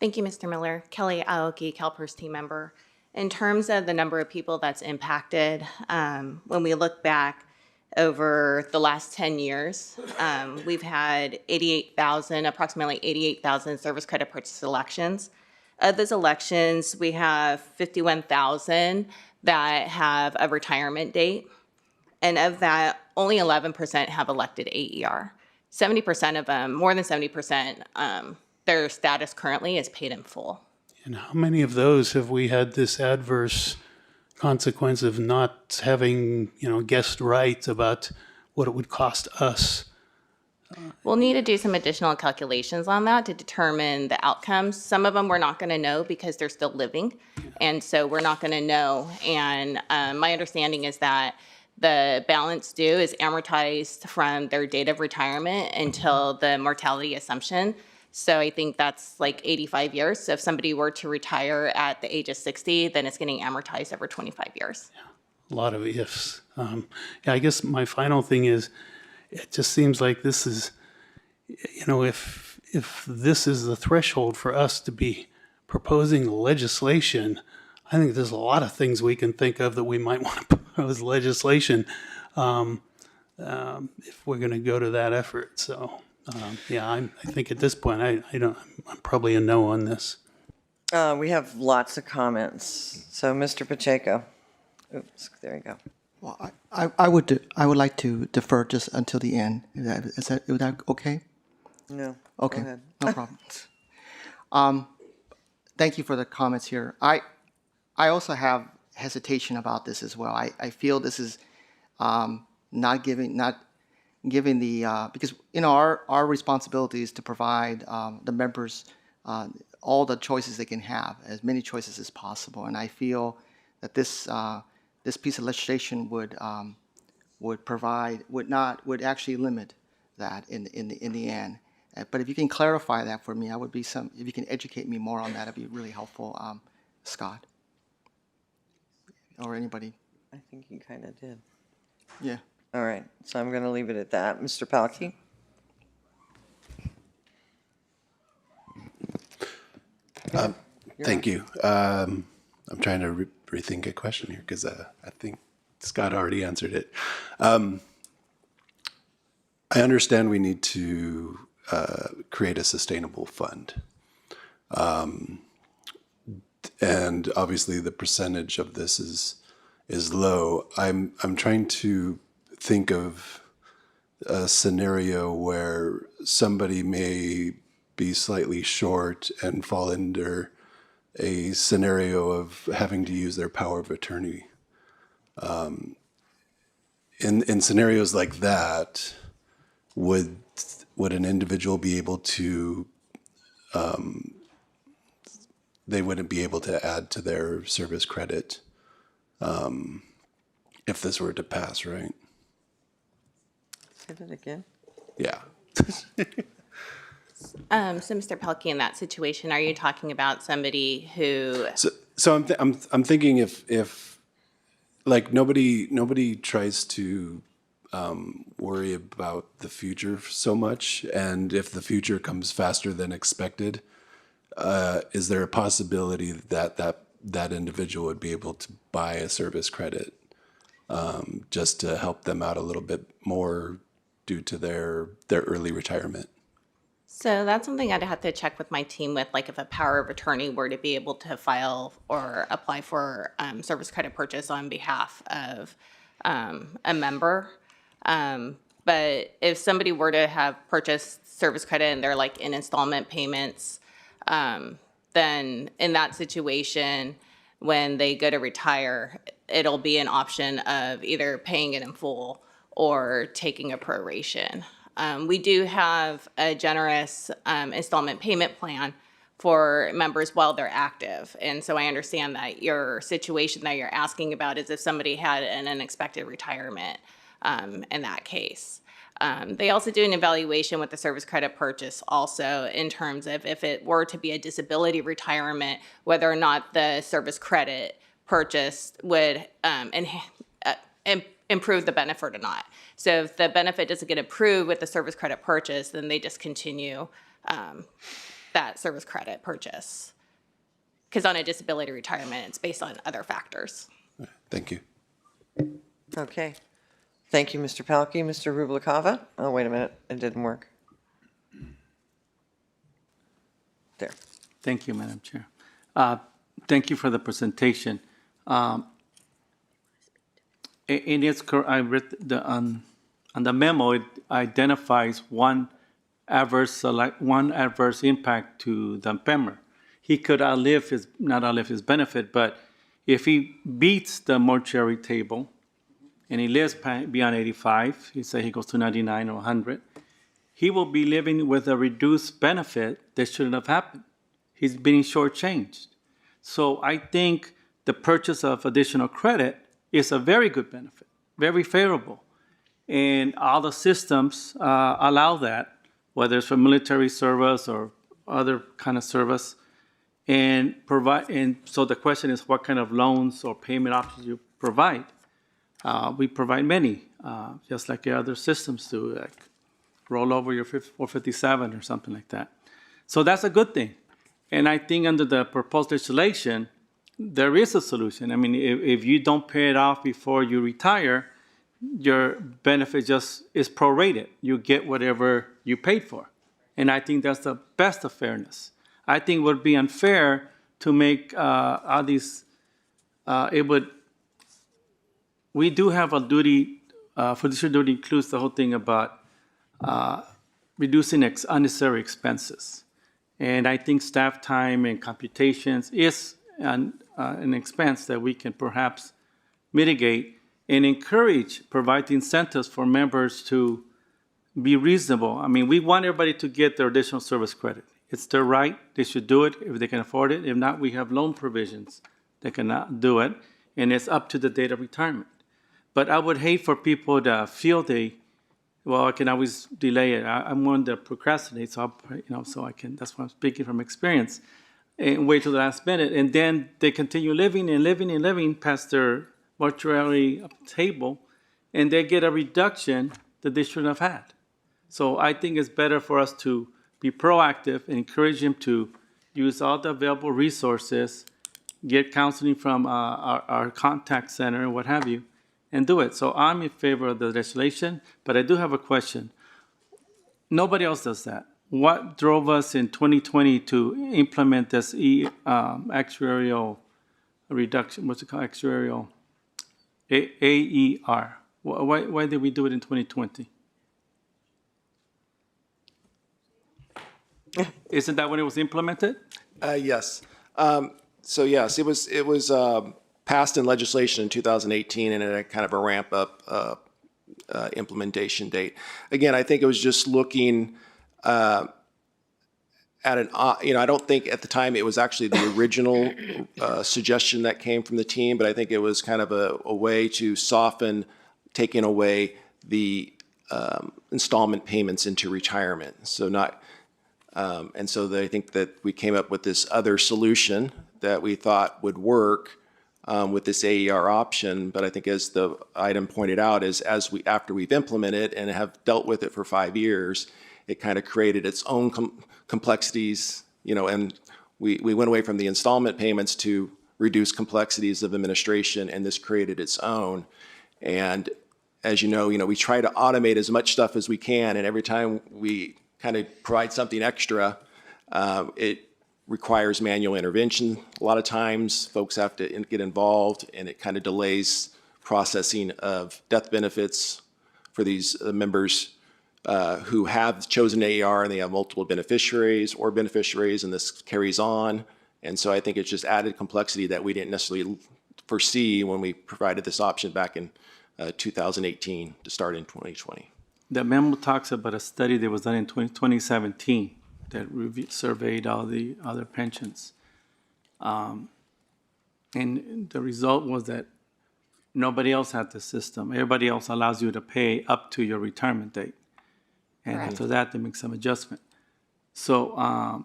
Thank you, Mr. Miller. Kelly Aoki, CalPERS team member. In terms of the number of people that's impacted, when we look back over the last 10 years, we've had approximately 88,000 service credit purchase elections. Of those elections, we have 51,000 that have a retirement date. And of that, only 11% have elected AER. 70% of them, more than 70%, their status currently is paid in full. And how many of those have we had this adverse consequence of not having, guessed right about what it would cost us? We'll need to do some additional calculations on that to determine the outcomes. Some of them we're not going to know because they're still living, and so we're not going to know. And my understanding is that the balance due is amortized from their date of retirement until the mortality assumption. So I think that's like 85 years. So if somebody were to retire at the age of 60, then it's getting amortized over 25 years. A lot of ifs. I guess my final thing is, it just seems like this is, if this is the threshold for us to be proposing legislation, I think there's a lot of things we can think of that we might want to propose legislation if we're going to go to that effort. So, I think at this point, I'm probably a no on this. We have lots of comments. So, Mr. Pacheco. Oops, there you go. Well, I would like to defer just until the end. Is that okay? No. Okay. Go ahead. No problem. Thank you for the comments here. I also have hesitation about this as well. I feel this is not giving the because our responsibility is to provide the members all the choices they can have, as many choices as possible. And I feel that this piece of legislation would actually limit that in the end. But if you can clarify that for me, if you can educate me more on that, it'd be really helpful, Scott, or anybody. I think you kind of did. Yeah. All right, so I'm going to leave it at that. Mr. Palkey? Thank you. I'm trying to rethink a question here because I think Scott already answered it. I understand we need to create a sustainable fund. And obviously the percentage of this is low. I'm trying to think of a scenario where somebody may be slightly short and fall under a scenario of having to use their power of attorney. In scenarios like that, would an individual be able to, they wouldn't be able to add to their service credit if this were to pass, right? Say that again. Yeah. So Mr. Pelkey, in that situation, are you talking about somebody who? So I'm thinking if like nobody tries to worry about the future so much, and if the future comes faster than expected, is there a possibility that individual would be able to buy a service credit just to help them out a little bit more due to their early retirement? So that's something I'd have to check with my team with, like if a power of attorney were to be able to file or apply for service credit purchase on behalf of a member. But if somebody were to have purchased service credit and they're like in installment payments, then in that situation, when they go to retire, it'll be an option of either paying it in full or taking a proration. We do have a generous installment payment plan for members while they're active. And so I understand that your situation that you're asking about is if somebody had an unexpected retirement in that case. They also do an evaluation with the service credit purchase also in terms of if it were to be a disability retirement, whether or not the service credit purchase would improve the benefit or not. So if the benefit doesn't get approved with the service credit purchase, then they discontinue that service credit purchase. Because on a disability retirement, it's based on other factors. Thank you. Okay. Thank you, Mr. Palkey. Mr. Rubalcava? Oh, wait a minute. It didn't work. There. Thank you, Madam Chair. Thank you for the presentation. In its, I read on the memo, it identifies one adverse impact to the member. He could not outlive his benefit, but if he beats the mortuary table and he lives beyond 85, he say he goes to 99 or 100, he will be living with a reduced benefit that shouldn't have happened. He's being shortchanged. So I think the purchase of additional credit is a very good benefit, very favorable. And all the systems allow that, whether it's for military service or other kind of service. And so the question is what kind of loans or payment options you provide. We provide many, just like the other systems do, like roll over your 457 or something like that. So that's a good thing. And I think under the proposed legislation, there is a solution. I mean, if you don't pay it off before you retire, your benefit just is prorated. You get whatever you paid for. And I think that's the best of fairness. I think it would be unfair to make all these, we do have a duty, fiduciary duty includes the whole thing about reducing unnecessary expenses. And I think staff time and computations is an expense that we can perhaps mitigate and encourage, provide incentives for members to be reasonable. I mean, we want everybody to get their additional service credit. It's their right. They should do it if they can afford it. If not, we have loan provisions that cannot do it, and it's up to the date of retirement. But I would hate for people to feel I can always delay it. I'm one that procrastinates, so I can. That's why I'm speaking from experience. And wait till the last minute, and then they continue living and living and living past their mortuary table, and they get a reduction that they shouldn't have had. So I think it's better for us to be proactive and encourage them to use all the available resources, get counseling from our contact center and what have you, and do it. So I'm in favor of the legislation, but I do have a question. Nobody else does that. What drove us in 2020 to implement this actuarial reduction? What's it called? Actuarial AER. Why did we do it in 2020? Isn't that when it was implemented? Yes. So yes, it was passed in legislation in 2018, and it had kind of a ramp up implementation date. Again, I think it was just looking at I don't think at the time it was actually the original suggestion that came from the team, but I think it was kind of a way to soften taking away the installment payments into retirement. So and so I think that we came up with this other solution that we thought would work with this AER option. But I think, as the item pointed out, is after we've implemented and have dealt with it for 5 years, it kind of created its own complexities, and we went away from the installment payments to reduce complexities of administration, and this created its own. And as you know, we try to automate as much stuff as we can, and every time we kind of provide something extra, it requires manual intervention. A lot of times folks have to get involved, and it kind of delays processing of death benefits for these members who have chosen AER and they have multiple beneficiaries, and this carries on. And so I think it's just added complexity that we didn't necessarily foresee when we provided this option back in 2018 to start in 2020. The memo talks about a study that was done in 2017 that surveyed all the other pensions. And the result was that nobody else had the system. Everybody else allows you to pay up to your retirement date. And after that, they make some adjustment. So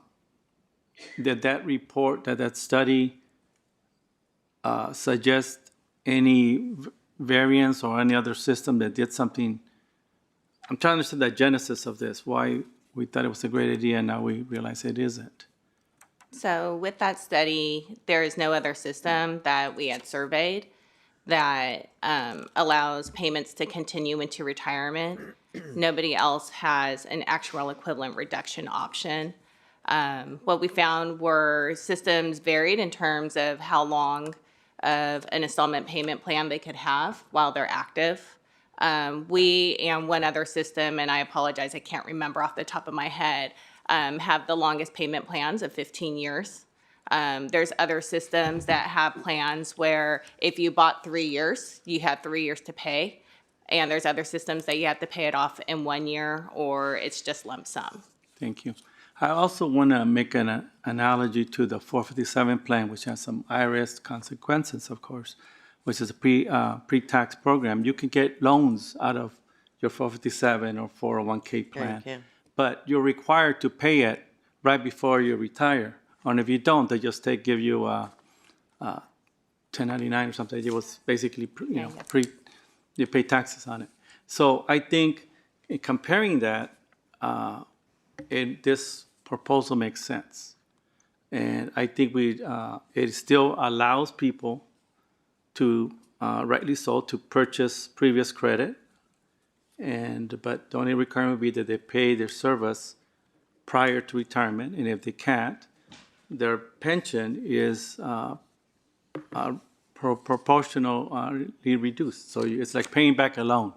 did that report, that study suggest any variance or any other system that did something? I'm trying to understand the genesis of this. Why we thought it was a great idea, and now we realize it isn't. So with that study, there is no other system that we had surveyed that allows payments to continue into retirement. Nobody else has an actual equivalent reduction option. What we found were systems varied in terms of how long of an installment payment plan they could have while they're active. We and one other system, and I apologize, I can't remember off the top of my head, have the longest payment plans of 15 years. There's other systems that have plans where if you bought 3 years, you have 3 years to pay. And there's other systems that you have to pay it off in 1 year, or it's just lump sum. Thank you. I also want to make an analogy to the 457 plan, which has some IRS consequences, of course, which is a pre-tax program. You can get loans out of your 457 or 401k plan, Yeah, you can. but you're required to pay it right before you retire. And if you don't, they just give you a 1099 or something. It was basically, you pay taxes on it. So I think in comparing that, this proposal makes sense. And I think it still allows people to, rightly so, to purchase previous credit. But the only requirement would be that they pay their service prior to retirement. And if they can't, their pension is proportionally reduced. So it's like paying back a loan.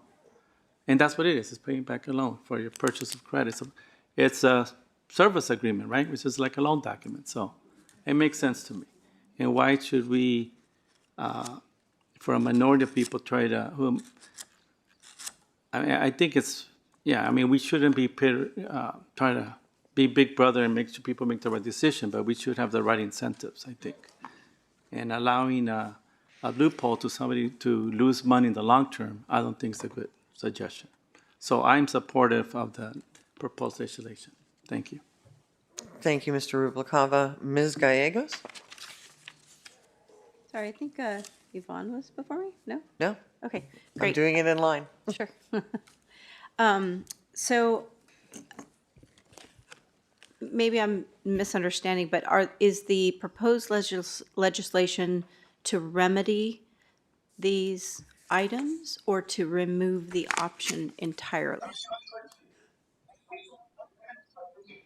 And that's what it is. It's paying back a loan for your purchase of credit. So it's a service agreement, right? Which is like a loan document. So it makes sense to me. And why should we, for a minority of people, try to, I think it's, we shouldn't be trying to be big brother and make sure people make the right decision, but we should have the right incentives, I think. And allowing a loophole to somebody to lose money in the long term, I don't think is a good suggestion. So I'm supportive of the proposed legislation. Thank you. Thank you, Mr. Rubalcava. Ms. Gallegos? Sorry, I think Yvonne was before me? No? No? Okay, I'm great. doing it in line. Sure. So maybe I'm misunderstanding, but is the proposed legislation to remedy these items or to remove the option entirely?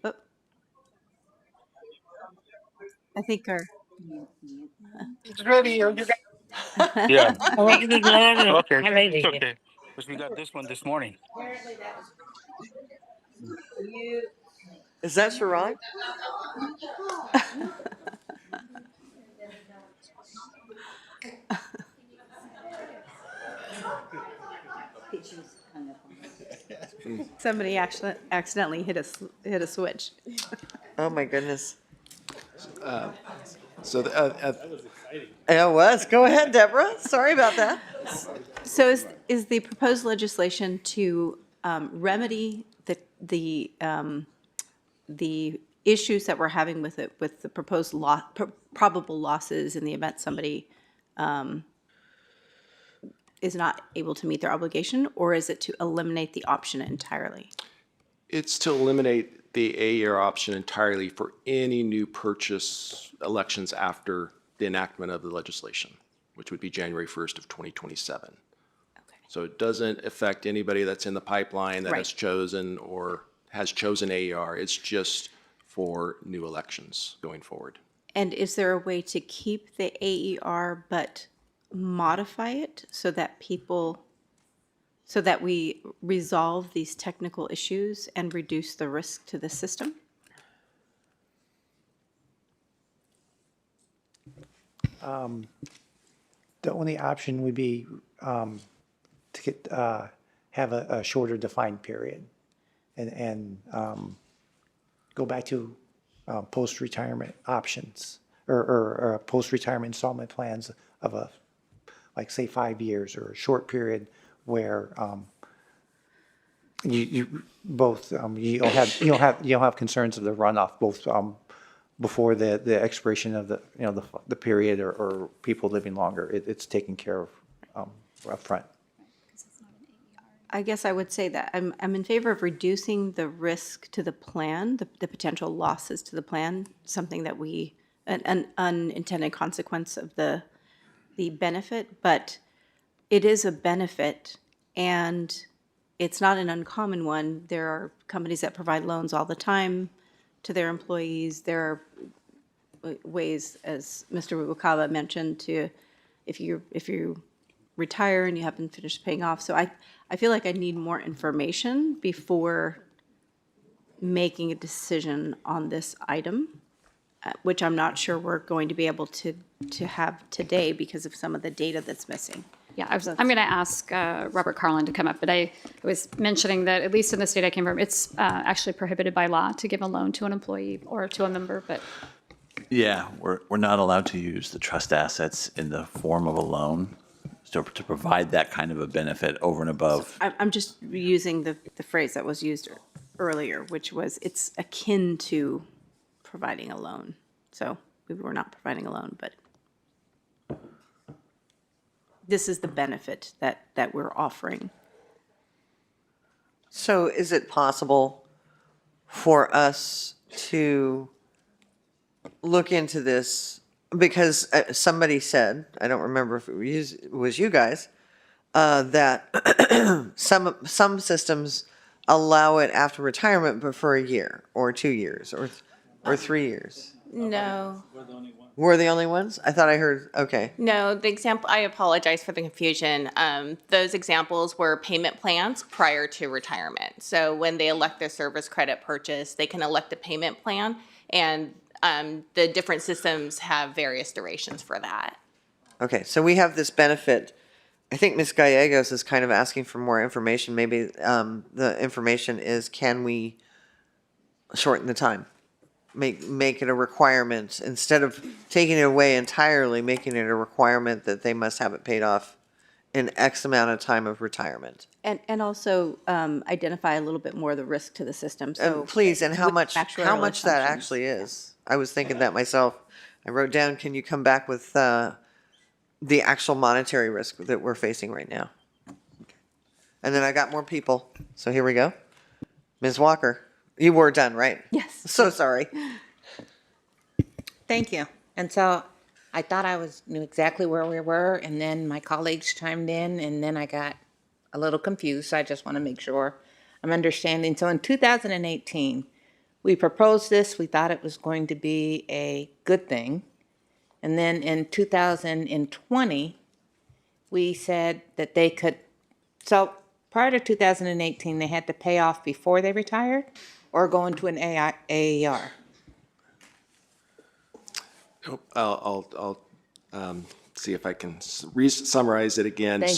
Oh. I think our. It's ready. You got. Yeah. Okay. It's okay. Because we got this one this morning. Is that Sharon? Somebody actually accidentally hit a switch. Oh, my goodness. So It was. Go ahead, Deborah. Sorry about that. So is the proposed legislation to remedy the issues that we're having with it, with the proposed probable losses in the event somebody is not able to meet their obligation, or is it to eliminate the option entirely? it's to eliminate the AER option entirely for any new purchase elections after the enactment of the legislation, which would be January 1st of 2027. Okay. So it doesn't affect anybody that's in the pipeline that Right. has chosen or has chosen AER. It's just for new elections going forward. And is there a way to keep the AER but modify it so that we resolve these technical issues and reduce the risk to the system? The only option would be to get, have a shorter defined period and go back to post-retirement options or post-retirement installment plans of like say 5 years or a short period where you both you'll have concerns of the runoff both before the expiration of the period or people living longer. It's taken care of up front. I guess I would say that I'm in favor of reducing the risk to the plan, the potential losses to the plan, something that an unintended consequence of the benefit, but it is a benefit and it's not an uncommon one. There are companies that provide loans all the time to their employees. There are ways, as Mr. Rubalcaba mentioned, to if you retire and you haven't finished paying off. So I feel like I need more information before making a decision on this item, which I'm not sure we're going to be able to have today because of some of the data that's missing. Yeah, I'm going to ask Robert Carlin to come up, but I was mentioning that at least in the state I came from, it's actually prohibited by law to give a loan to an employee or to a member, but. Yeah, we're not allowed to use the trust assets in the form of a loan. So to provide that kind of a benefit over and above. I'm just using the phrase that was used earlier, which was it's akin to providing a loan. So we were not providing a loan, but this is the benefit that we're offering. So is it possible for us to look into this? Because somebody said, I don't remember if it was you guys, that some systems allow it after retirement, but for a year or 2 years or 3 years. No. We're the only ones? I thought I heard, okay. No, the example, I apologize for the confusion. Those examples were payment plans prior to retirement. So when they elect their service credit purchase, they can elect a payment plan, and the different systems have various durations for that. Okay, so we have this benefit. I think Ms. Gallegos is kind of asking for more information. Maybe the information is, can we shorten the time? Make it a requirement, instead of taking it away entirely, making it a requirement that they must have it paid off in X amount of time of retirement. And also identify a little bit more of the risk to the system. So please, and how much that assumptions. actually is. I was thinking that myself. I wrote down, can you come back with the actual monetary risk that we're facing right now? And then I got more people. So here we go. Ms. Walker, you were done, right? Yes. So sorry. Thank you. And so I thought I knew exactly where we were, and then my colleagues chimed in, and then I got a little confused. So I just want to make sure I'm understanding. So in 2018, we proposed this. We thought it was going to be a good thing. And then in 2020, we said that they could, so prior to 2018, they had to pay off before they retired or go into an AER? I'll see if I can summarize it again. Thank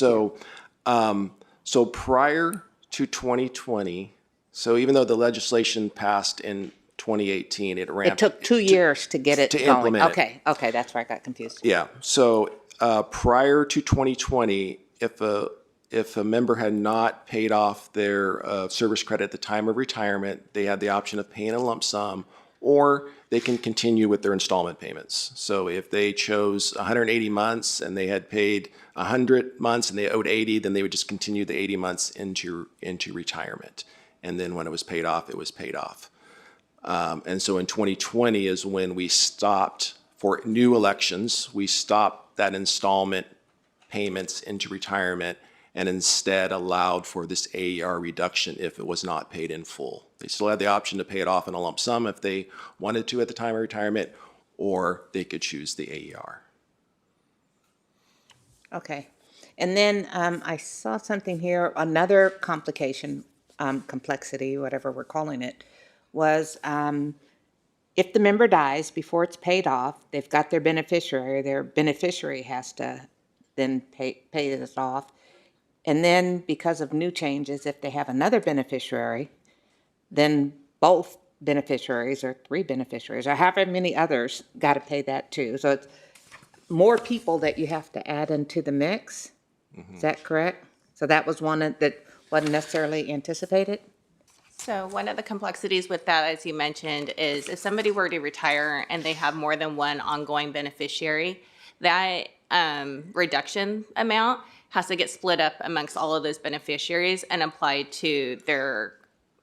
So prior to 2020, so even though the legislation passed in 2018, it ramped. It took 2 years to get it to going. implement it. Okay, that's where I got confused. Yeah, so prior to 2020, if a member had not paid off their service credit at the time of retirement, they had the option of paying a lump sum, or they can continue with their installment payments. So if they chose 180 months and they had paid 100 months and they owed 80, then they would just continue the 80 months into retirement. And then when it was paid off, it was paid off. And so in 2020 is when we stopped, for new elections, we stopped that installment payments into retirement and instead allowed for this AER reduction if it was not paid in full. They still had the option to pay it off in a lump sum if they wanted to at the time of retirement, or they could choose the AER. Okay. And then I saw something here, another complication, complexity, whatever we're calling it, was if the member dies before it's paid off, they've got their beneficiary has to then pay this off. And then because of new changes, if they have another beneficiary, then both beneficiaries or 3 beneficiaries or however many others got to pay that too. So it's more people that you have to add into the mix. Mm-hmm. Is that correct? So that was one that wasn't necessarily anticipated? So one of the complexities with that, as you mentioned, is if somebody were to retire and they have more than one ongoing beneficiary, that reduction amount has to get split up amongst all of those beneficiaries and applied to their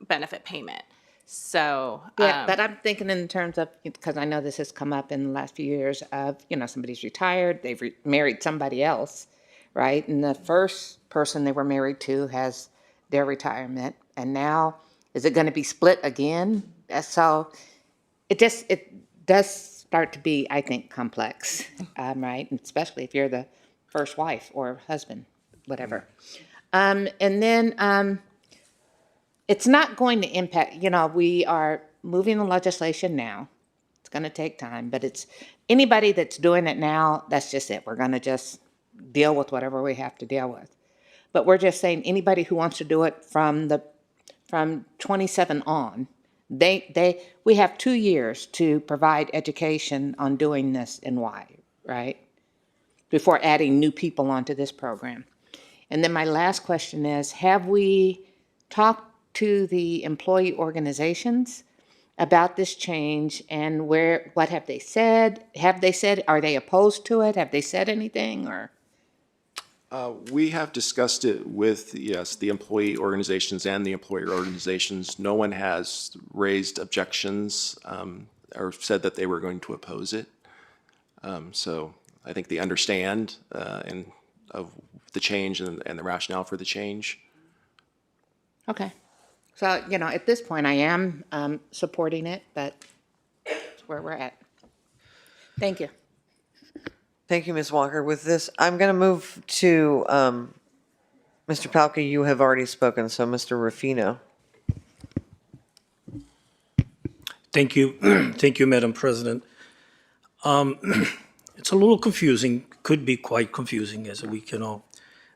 benefit payment. So, Yeah, but I'm thinking in terms of, because I know this has come up in the last few years of, somebody's retired, they've married somebody else, right? And the first person they were married to has their retirement, and now is it going to be split again? So it does start to be, I think, complex, right? And especially if you're the first wife or husband, whatever. And then it's not going to impact, we are moving the legislation now. It's going to take time, but it's anybody that's doing it now, that's just it. We're going to just deal with whatever we have to deal with. But we're just saying anybody who wants to do it from 27 on, we have 2 years to provide education on doing this and why, right? Before adding new people onto this program. And then my last question is, have we talked to the employee organizations about this change, and what have they said? Are they opposed to it? Have they said anything, or? We have discussed it with, yes, the employee organizations and the employer organizations. No one has raised objections or said that they were going to oppose it. So I think they understand of the change and the rationale for the change. Okay. So, at this point, I am supporting it, but that's where we're at. Thank you. Thank you, Ms. Walker. With this, I'm going to move to Mr. Palka. You have already spoken, so Mr. Ruffino. Thank you. Thank you, Madam President. It's a little confusing, could be quite confusing, as we can all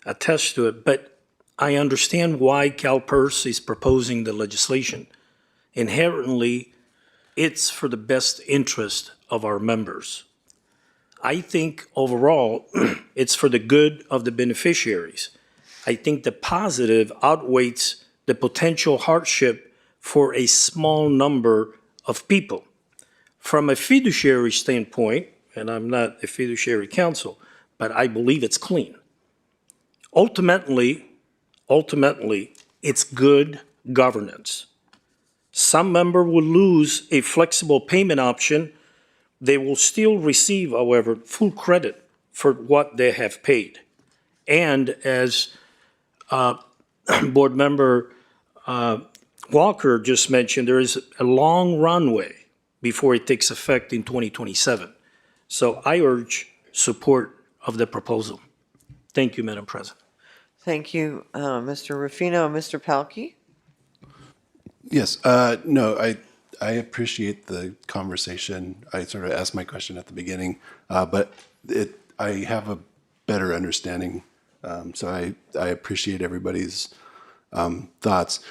attest to it, but I understand why CalPERS is proposing the legislation. Inherently, it's for the best interest of our members. I think overall, it's for the good of the beneficiaries. I think the positive outweighs the potential hardship for a small number of people. From a fiduciary standpoint, and I'm not a fiduciary counsel, but I believe it's clean. Ultimately, it's good governance. Some member will lose a flexible payment option. They will still receive, however, full credit for what they have paid. And as Board Member Walker just mentioned, there is a long runway before it takes effect in 2027. So I urge support of the proposal. Thank you, Madam President. Thank you, Mr. Ruffino. Mr. Palkey? Yes, no, I appreciate the conversation. I sort of asked my question at the beginning, but I have a better understanding. So I appreciate everybody's thoughts.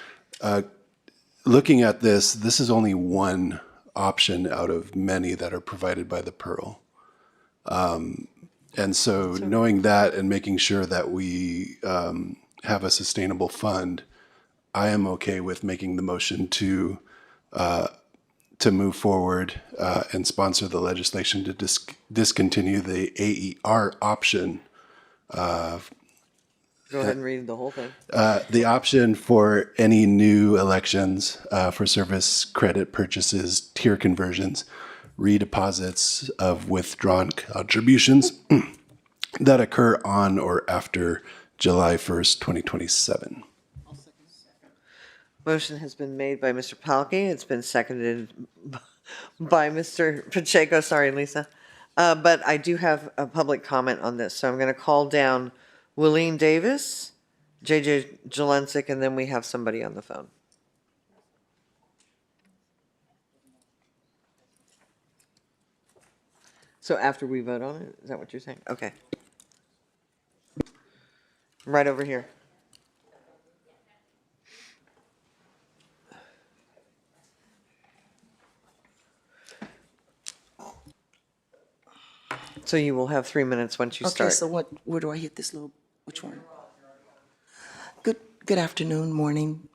Looking at this is only one option out of many that are provided by the Pearl. And so knowing that and making sure that we have a sustainable fund, I am okay with making the motion to move forward and sponsor the legislation to discontinue the AER option. Go ahead and read the whole thing. The option for any new elections for service credit purchases, tier conversions, redeposits of withdrawn contributions that occur on or after July 1st, 2027. Motion has been made by Mr. Palkey. It's been seconded by Mr. Pacheco. Sorry, Lisa. But I do have a public comment on this. So I'm going to call down Willeen Davis, JJ Jelensik, and then we have somebody on the phone. So after we vote on it, is that what you're saying? Okay. Right over here. So you will have 3 minutes once you start. Okay, so where do I hit this little, which one? Good afternoon, morning,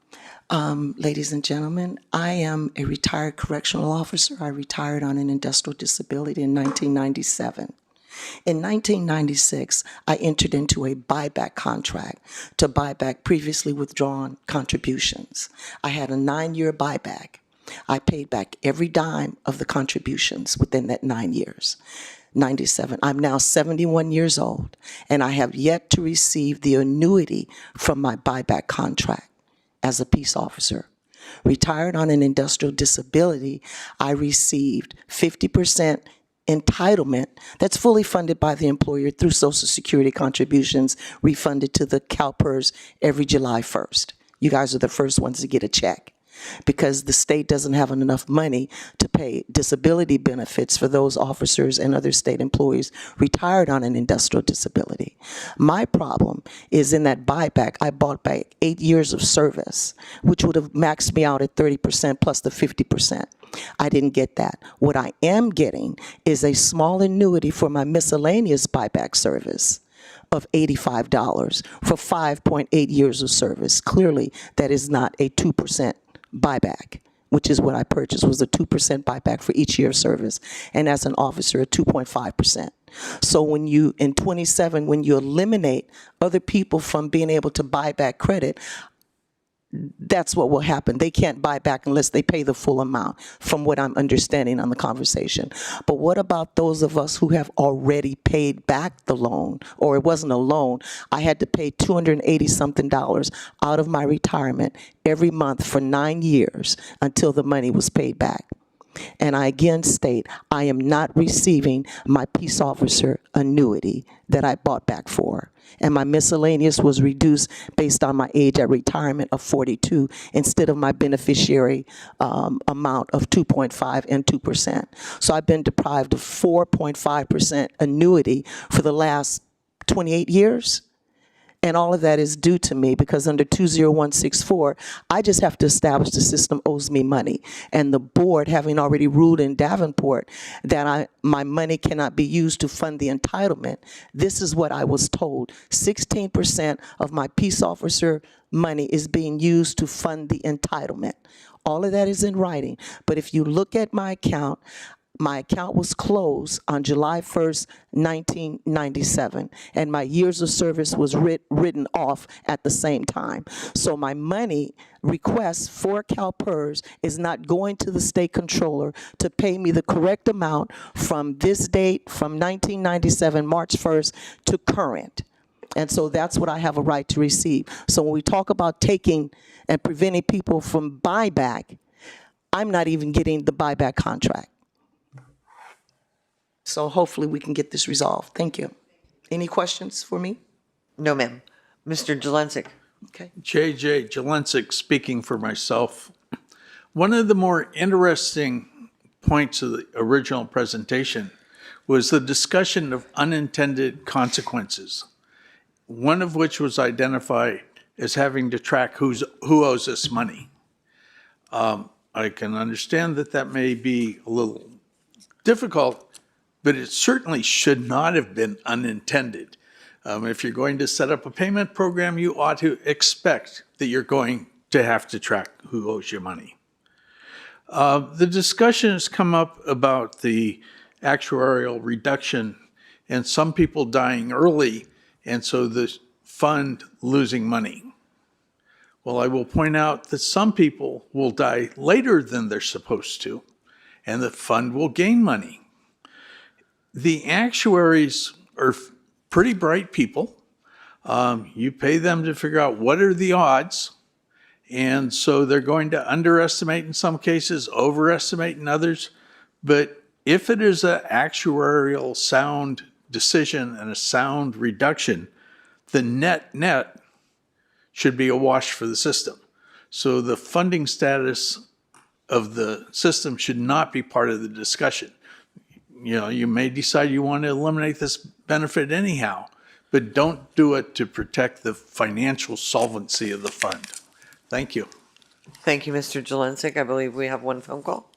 ladies and gentlemen. I am a retired correctional officer. I retired on an industrial disability in 1997. In 1996, I entered into a buyback contract to buy back previously withdrawn contributions. I had a 9-year buyback. I paid back every dime of the contributions within that 9 years. 97. I'm now 71 years old, and I have yet to receive the annuity from my buyback contract as a peace officer. Retired on an industrial disability, I received 50% entitlement that's fully funded by the employer through Social Security contributions refunded to the CalPERS every July 1st. You guys are the first ones to get a check because the state doesn't have enough money to pay disability benefits for those officers and other state employees retired on an industrial disability. My problem is in that buyback, I bought back 8 years of service, which would have maxed me out at 30% plus the 50%. I didn't get that. What I am getting is a small annuity for my miscellaneous buyback service of $85 for 5.8 years of service. Clearly, that is not a 2% buyback, which is what I purchased, was a 2% buyback for each year of service. And as an officer, a 2.5%. So when you, in 27, when you eliminate other people from being able to buy back credit, that's what will happen. They can't buy back unless they pay the full amount, from what I'm understanding on the conversation. But what about those of us who have already paid back the loan, or it wasn't a loan? I had to pay $280-something out of my retirement every month for 9 years until the money was paid back. And I again state, I am not receiving my peace officer annuity that I bought back for. And my miscellaneous was reduced based on my age at retirement of 42 instead of my beneficiary amount of 2.5 and 2%. So I've been deprived of 4.5% annuity for the last 28 years. And all of that is due to me because under 20164, I just have to establish the system owes me money. And the board, having already ruled in Davenport that my money cannot be used to fund the entitlement, this is what I was told. 16% of my peace officer money is being used to fund the entitlement. All of that is in writing. But if you look at my account was closed on July 1st, 1997, and my years of service was written off at the same time. So my money request for CalPERS is not going to the state controller to pay me the correct amount from this date, from 1997, March 1st, to current. And so that's what I have a right to receive. So when we talk about taking and preventing people from buyback, I'm not even getting the buyback contract. So hopefully we can get this resolved. Thank you. Any questions for me? No, ma'am. Mr. Jelensik. Okay. JJ Jelensik speaking for myself. One of the more interesting points of the original presentation was the discussion of unintended consequences, one of which was identified as having to track who owes us money. I can understand that may be a little difficult, but it certainly should not have been unintended. If you're going to set up a payment program, you ought to expect that you're going to have to track who owes you money. The discussion has come up about the actuarial reduction and some people dying early, and so the fund losing money. Well, I will point out that some people will die later than they're supposed to, and the fund will gain money. The actuaries are pretty bright people. You pay them to figure out what are the odds, and so they're going to underestimate in some cases, overestimate in others. But if it is an actuarial sound decision and a sound reduction, the net should be a wash for the system. So the funding status of the system should not be part of the discussion. You know, you may decide you want to eliminate this benefit anyhow, but don't do it to protect the financial solvency of the fund. Thank you. Thank you, Mr. Jelensik. I believe we have one phone call.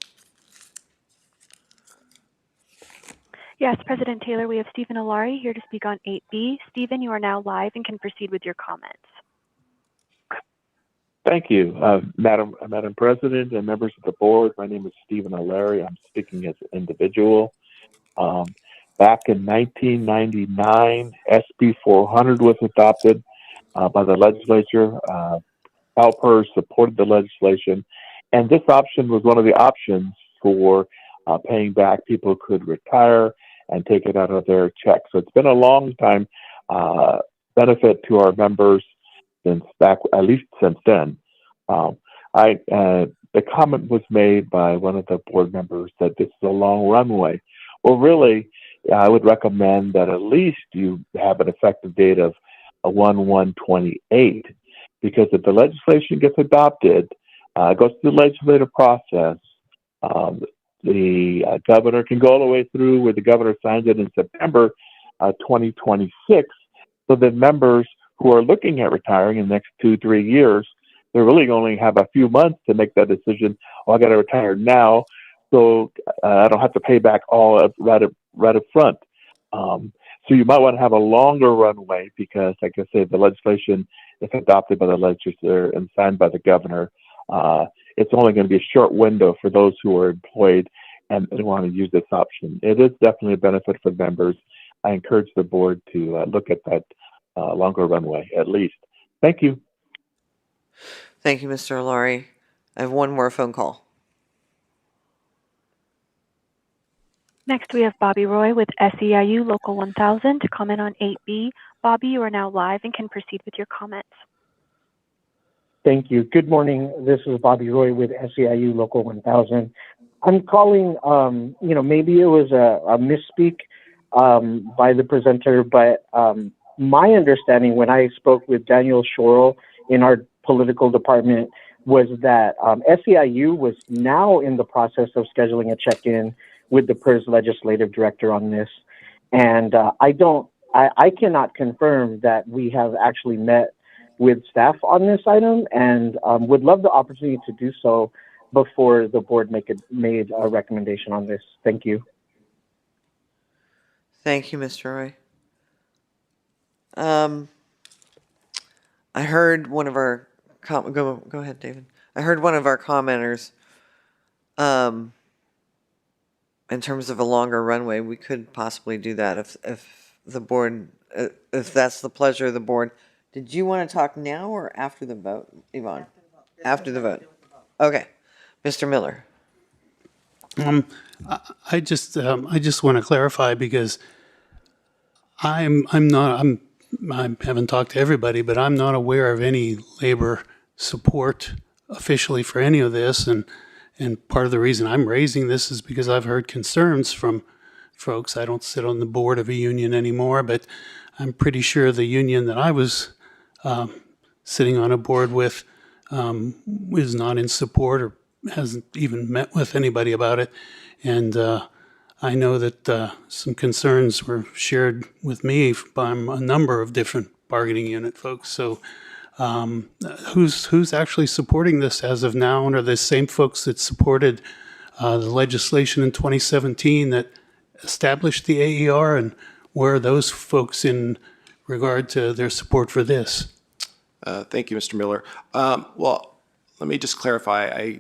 Yes, President Taylor, we have Stephen Alari here to speak on 8B. Stephen, you are now live and can proceed with your comments. Thank you, Madam President and members of the board. My name is Stephen Alari. I'm speaking as an individual. Back in 1999, SB 400 was adopted by the legislature. CalPERS supported the legislation, and this option was one of the options for paying back. People could retire and take it out of their check. So it's been a long time benefit to our members since back, at least since then. The comment was made by one of the board members that this is a long runway. Well, really, I would recommend that at least you have an effective date of 1/1/28, because if the legislation gets adopted, goes through the legislative process, the governor can go all the way through where the governor signs it in September 2026. So that members who are looking at retiring in the next 2-3 years, they really only have a few months to make that decision. Oh, I got to retire now, so I don't have to pay back all right up front. So you might want to have a longer runway because, like I said, the legislation is adopted by the legislature and signed by the governor. It's only going to be a short window for those who are employed and want to use this option. It is definitely a benefit for members. I encourage the board to look at that longer runway at least. Thank you. Thank you, Mr. Laurie. I have one more phone call. Next, we have Bobby Roy with SEIU Local 1000 to comment on 8B. Bobby, you are now live and can proceed with your comments. Thank you. Good morning. This is Bobby Roy with SEIU Local 1000. I'm calling, maybe it was a misspeak by the presenter, but my understanding when I spoke with Daniel Shorrell in our political department was that SEIU was now in the process of scheduling a check-in with the PERS legislative director on this. And I cannot confirm that we have actually met with staff on this item, and would love the opportunity to do so before the board made a recommendation on this. Thank you. Thank you, Mr. Roy. I heard one of our go ahead, David. I heard one of our commenters. In terms of a longer runway, we could possibly do that if the board, if that's the pleasure of the board. Did you want to talk now or after the vote, Yvonne? After the vote. Okay, Mr. Miller. I just want to clarify because I haven't talked to everybody, but I'm not aware of any labor support officially for any of this, and part of the reason I'm raising this is because I've heard concerns from folks. I don't sit on the board of a union anymore, but I'm pretty sure the union that I was sitting on a board with is not in support or hasn't even met with anybody about it. And I know that some concerns were shared with me by a number of different bargaining unit folks. So who's actually supporting this as of now? And are the same folks that supported the legislation in 2017 that established the AER? And where are those folks in regard to their support for this? Thank you, Mr. Miller. Well, let me just clarify.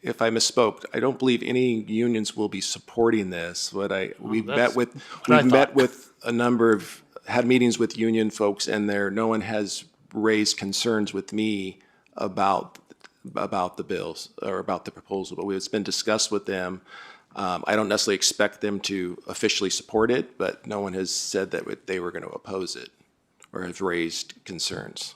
If I misspoke, I don't believe any unions will be supporting this. We've met with a number of, had meetings with union folks, and no one has raised concerns with me about the bills or about the proposal, but it's been discussed with them. I don't necessarily expect them to officially support it, but no one has said that they were going to oppose it or have raised concerns.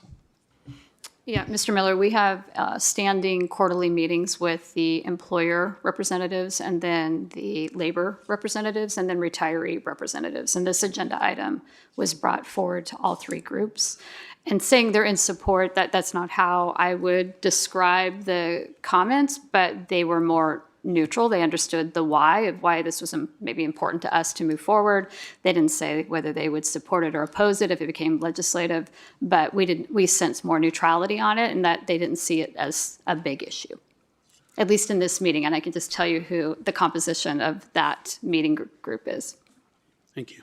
Yeah, Mr. Miller, we have standing quarterly meetings with the employer representatives and then the labor representatives and then retiree representatives. And this agenda item was brought forward to all three groups. And saying they're in support, that's not how I would describe the comments, but they were more neutral. They understood the why of why this was maybe important to us to move forward. They didn't say whether they would support it or oppose it if it became legislative, but we sensed more neutrality on it and that they didn't see it as a big issue, at least in this meeting. And I can just tell you who the composition of that meeting group is. Thank you.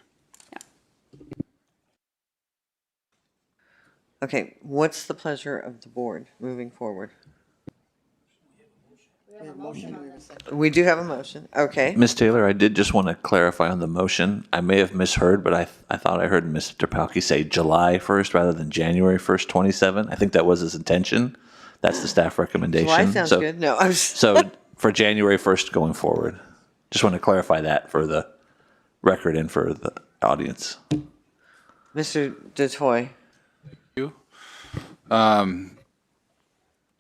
Okay, what's the pleasure of the board moving forward? We do have a motion. Okay. Ms. Taylor, I did just want to clarify on the motion. I may have misheard, but I thought I heard Mr. Palkey say July 1st rather than January 1st, 27. I think that was his intention. That's the staff recommendation. July sounds good. No, I was. So for January 1st going forward, just want to clarify that for the record and for the audience. Mr. DeToy.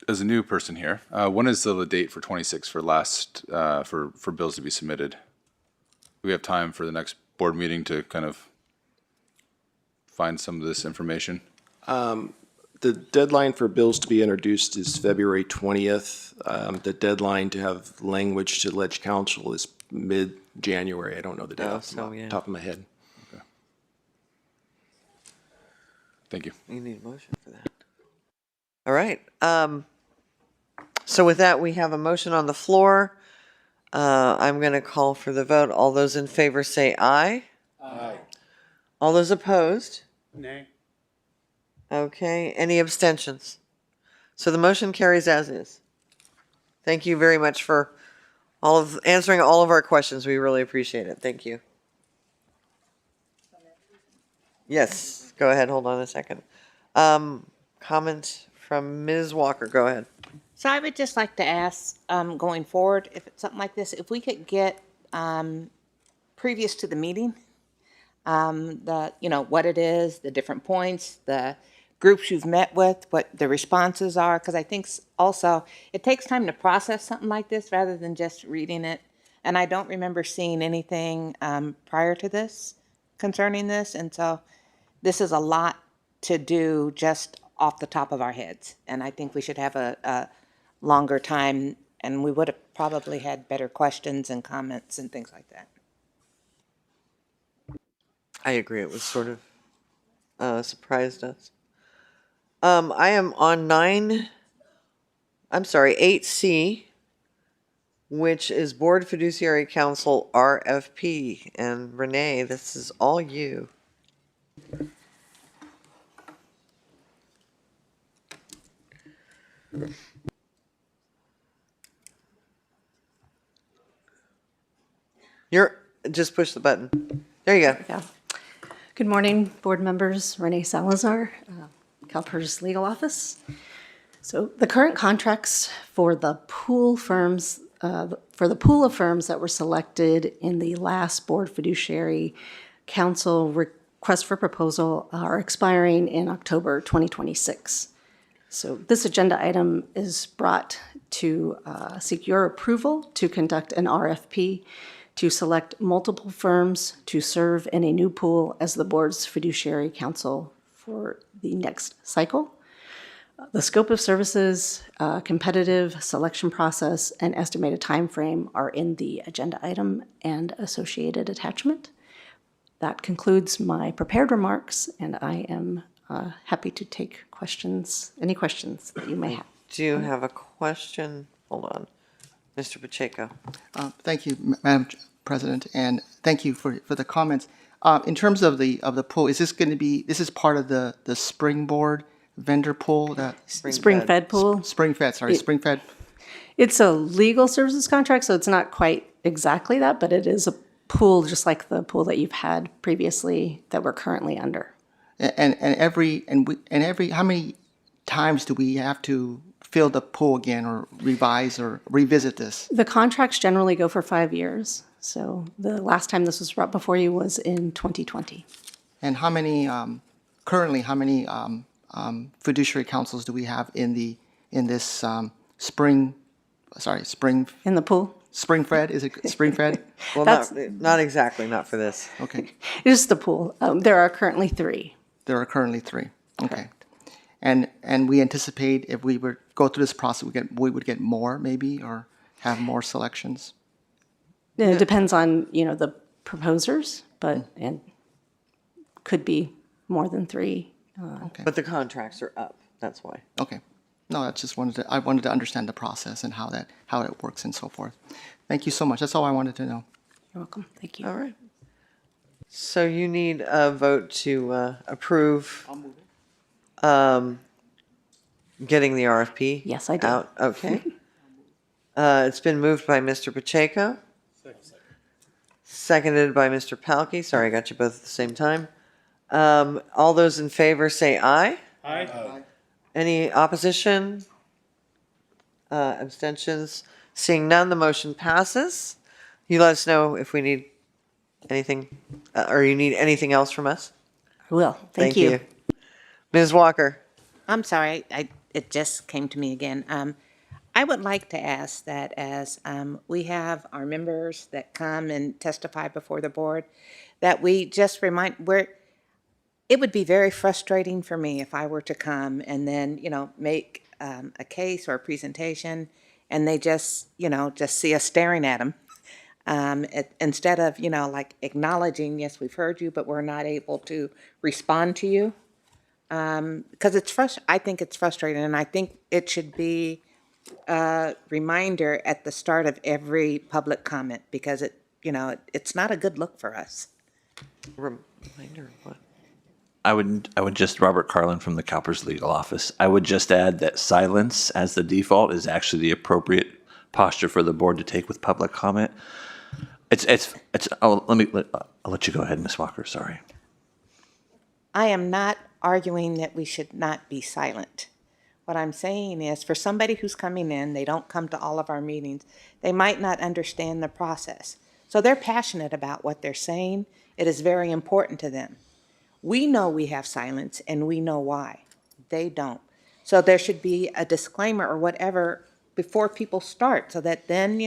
As a new person here, when is the date for 26 for for bills to be submitted? Do we have time for the next board meeting to kind of find some of this information? The deadline for bills to be introduced is February 20th. The deadline to have language to Ledge Council is mid-January. I don't know the date off the top of my head. Okay. Thank you. You need a motion for that. All right. So with that, we have a motion on the floor. I'm going to call for the vote. All those in favor say aye. Aye. All those opposed? Nay. Okay. Any abstentions? So the motion carries as is. Thank you very much for answering all of our questions. We really appreciate it. Thank you. Yes. Go ahead. Hold on a second. Comment from Ms. Walker. Go ahead. So I would just like to ask, going forward, if it's something like this, if we could get, previous to the meeting, what it is, the different points, the groups you've met with, what the responses are, because I think also it takes time to process something like this rather than just reading it. And I don't remember seeing anything prior to this concerning this. And so this is a lot to do just off the top of our heads. And I think we should have a longer time, and we would have probably had better questions and comments and things like that. I agree. It was sort of surprised us. I am on 8C, which is Board Fiduciary Council RFP. And Renee, this is all you. Just push the button. There you go. Yeah. Good morning, board members. Renee Salazar, CalPERS Legal Office. So the current contracts for the pool firms, for the pool of firms that were selected in the last Board Fiduciary Council request for proposal are expiring in October 2026. So this agenda item is brought to seek your approval to conduct an RFP to select multiple firms to serve in a new pool as the board's fiduciary counsel for the next cycle. The scope of services, competitive selection process, and estimated time frame are in the agenda item and associated attachment. That concludes my prepared remarks, and I am happy to take questions, any questions that you may have. Do you have a question? Hold on. Mr. Pacheco. Thank you, Madam President, and thank you for the comments. In terms of the pool, is this going to be, this is part of the Springboard vendor pool? Spring-fed pool? Spring-fed, sorry, Spring-fed. It's a legal services contract, so it's not quite exactly that, but it is a pool just like the pool that you've had previously that we're currently under. And how many times do we have to fill the pool again or revise or revisit this? The contracts generally go for 5 years. So the last time this was brought before you was in 2020. And how many, currently, how many fiduciary councils do we have in this spring? In the pool? Spring-fed, is it spring-fed? Well, not exactly, not for this. Okay. It's the pool. There are currently 3. There are currently 3. Okay. And we anticipate if we were go through this process, we would get more maybe, or have more selections. It depends on the proposers, but and could be more than 3. Okay. But the contracts are up. That's why. Okay. No, I just wanted to understand the process and how it works and so forth. Thank you so much. That's all I wanted to know. You're welcome. Thank you. All right. So you need a vote to approve getting the RFP Yes, I do. out. Okay. It's been moved by Mr. Pacheco. Seconded by Mr. Palkey. Sorry, I got you both at the same time. All those in favor say aye. Aye. Any opposition? Abstentions? Seeing none, the motion passes. You let us know if we need anything, or you need anything else from us. I will. Thank you. Ms. Walker. I'm sorry, it just came to me again. I would like to ask that as we have our members that come and testify before the board, that we just remind, it would be very frustrating for me if I were to come and then, make a case or a presentation and they just see us staring at them. Instead of, like acknowledging, yes, we've heard you, but we're not able to respond to you. Because I think it's frustrating, and I think it should be a reminder at the start of every public comment, because it's not a good look for us. Reminder of what? I would just, Robert Carlin from the CalPERS legal office. I would just add that silence as the default is actually the appropriate posture for the board to take with public comment. I'll let you go ahead, Ms. Walker, sorry. I am not arguing that we should not be silent. What I'm saying is, for somebody who's coming in, they don't come to all of our meetings, they might not understand the process. So they're passionate about what they're saying. It is very important to them. We know we have silence, and we know why. They don't. So there should be a disclaimer or whatever before people start, so that then,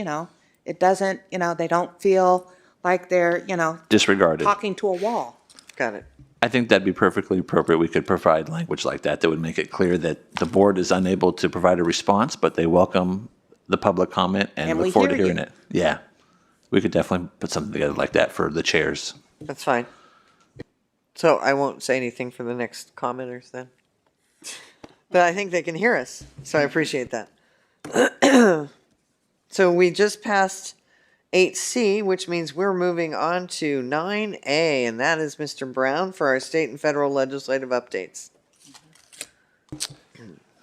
it doesn't, they don't feel like they're, Disregarded. talking to a wall. Got it. I think that'd be perfectly appropriate. We could provide language like that would make it clear that the board is unable to provide a response, but they welcome the public comment and look forward to hearing it. Yeah. We could definitely put something together like that for the chairs. That's fine. So I won't say anything for the next commenters then. But I think they can hear us, so I appreciate that. So we just passed 8C, which means we're moving on to 9A, and that is Mr. Brown for our state and federal legislative updates.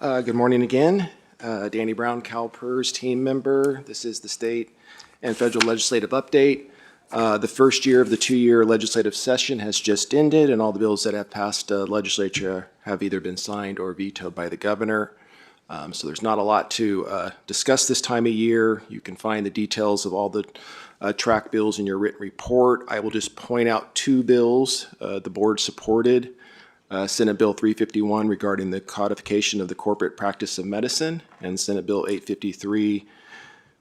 Good morning again. Danny Brown, CalPERS team member. This is the state and federal legislative update. The first year of the 2-year legislative session has just ended, and all the bills that have passed legislature have either been signed or vetoed by the governor. So there's not a lot to discuss this time of year. You can find the details of all the track bills in your written report. I will just point out 2 bills the board supported. Senate Bill 351 regarding the codification of the corporate practice of medicine, and Senate Bill 853,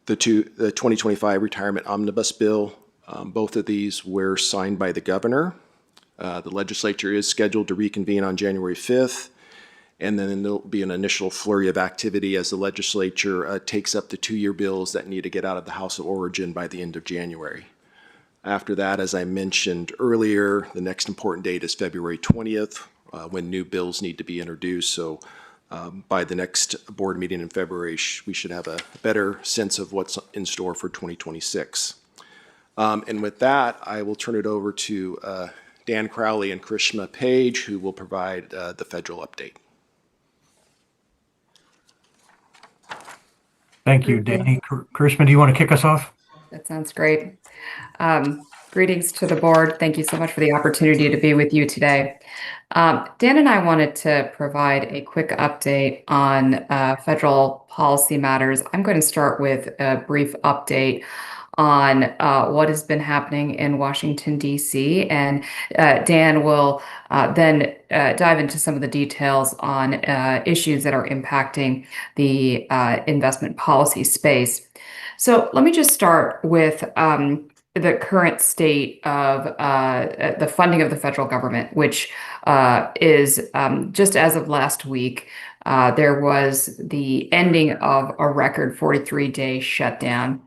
the 2025 retirement omnibus bill. Both of these were signed by the governor. The legislature is scheduled to reconvene on January 5th. And then there'll be an initial flurry of activity as the legislature takes up the 2-year bills that need to get out of the House of Origin by the end of January. After that, as I mentioned earlier, the next important date is February 20th, when new bills need to be introduced. So by the next board meeting in February, we should have a better sense of what's in store for 2026. And with that, I will turn it over to Dan Crowley and Krishma Page, who will provide the federal update. Thank you, Danny. Krishma, do you want to kick us off? That sounds great. Greetings to the board. Thank you so much for the opportunity to be with you today. Dan and I wanted to provide a quick update on federal policy matters. I'm going to start with a brief update on what has been happening in Washington, D.C., and Dan will then dive into some of the details on issues that are impacting the investment policy space. So let me just start with the current state of the funding of the federal government, which is just as of last week, there was the ending of a record 43-day shutdown.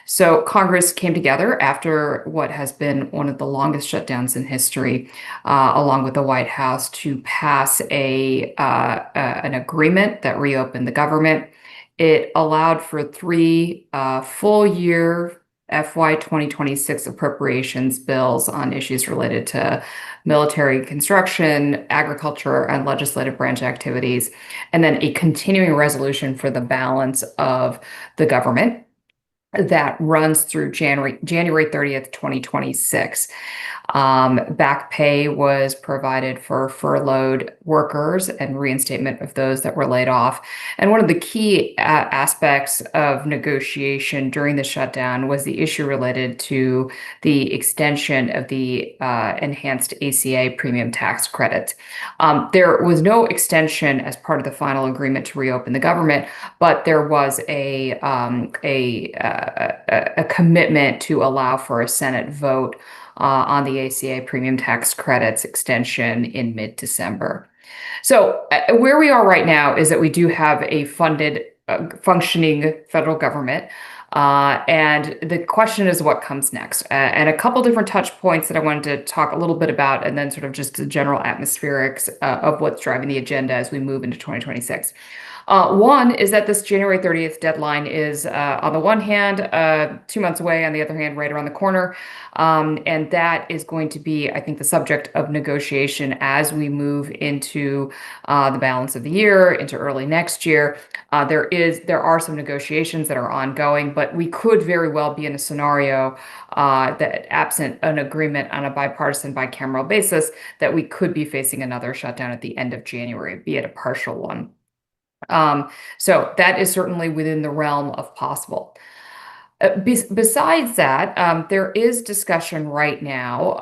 So Congress came together after what has been one of the longest shutdowns in history, along with the White House, to pass an agreement that reopened the government. It allowed for 3 full-year FY 2026 appropriations bills on issues related to military construction, agriculture, and legislative branch activities, and then a continuing resolution for the balance of the government. that runs through January 30th, 2026. Back pay was provided for furloughed workers and reinstatement of those that were laid off. And one of the key aspects of negotiation during the shutdown was the issue related to the extension of the enhanced ACA premium tax credit. There was no extension as part of the final agreement to reopen the government, but there was a commitment to allow for a Senate vote on the ACA premium tax credits extension in mid-December. So where we are right now is that we do have a funded, functioning federal government. And the question is what comes next. And a couple different touch points that I wanted to talk a little bit about, and then sort of just the general atmospherics of what's driving the agenda as we move into 2026. One is that this January 30th deadline is, on the one hand, 2 months away, on the other hand, right around the corner. And that is going to be, I think, the subject of negotiation as we move into the balance of the year, into early next year. There are some negotiations that are ongoing, but we could very well be in a scenario that, absent an agreement on a bipartisan, bicameral basis, that we could be facing another shutdown at the end of January, be it a partial one. So that is certainly within the realm of possible. Besides that, there is discussion right now,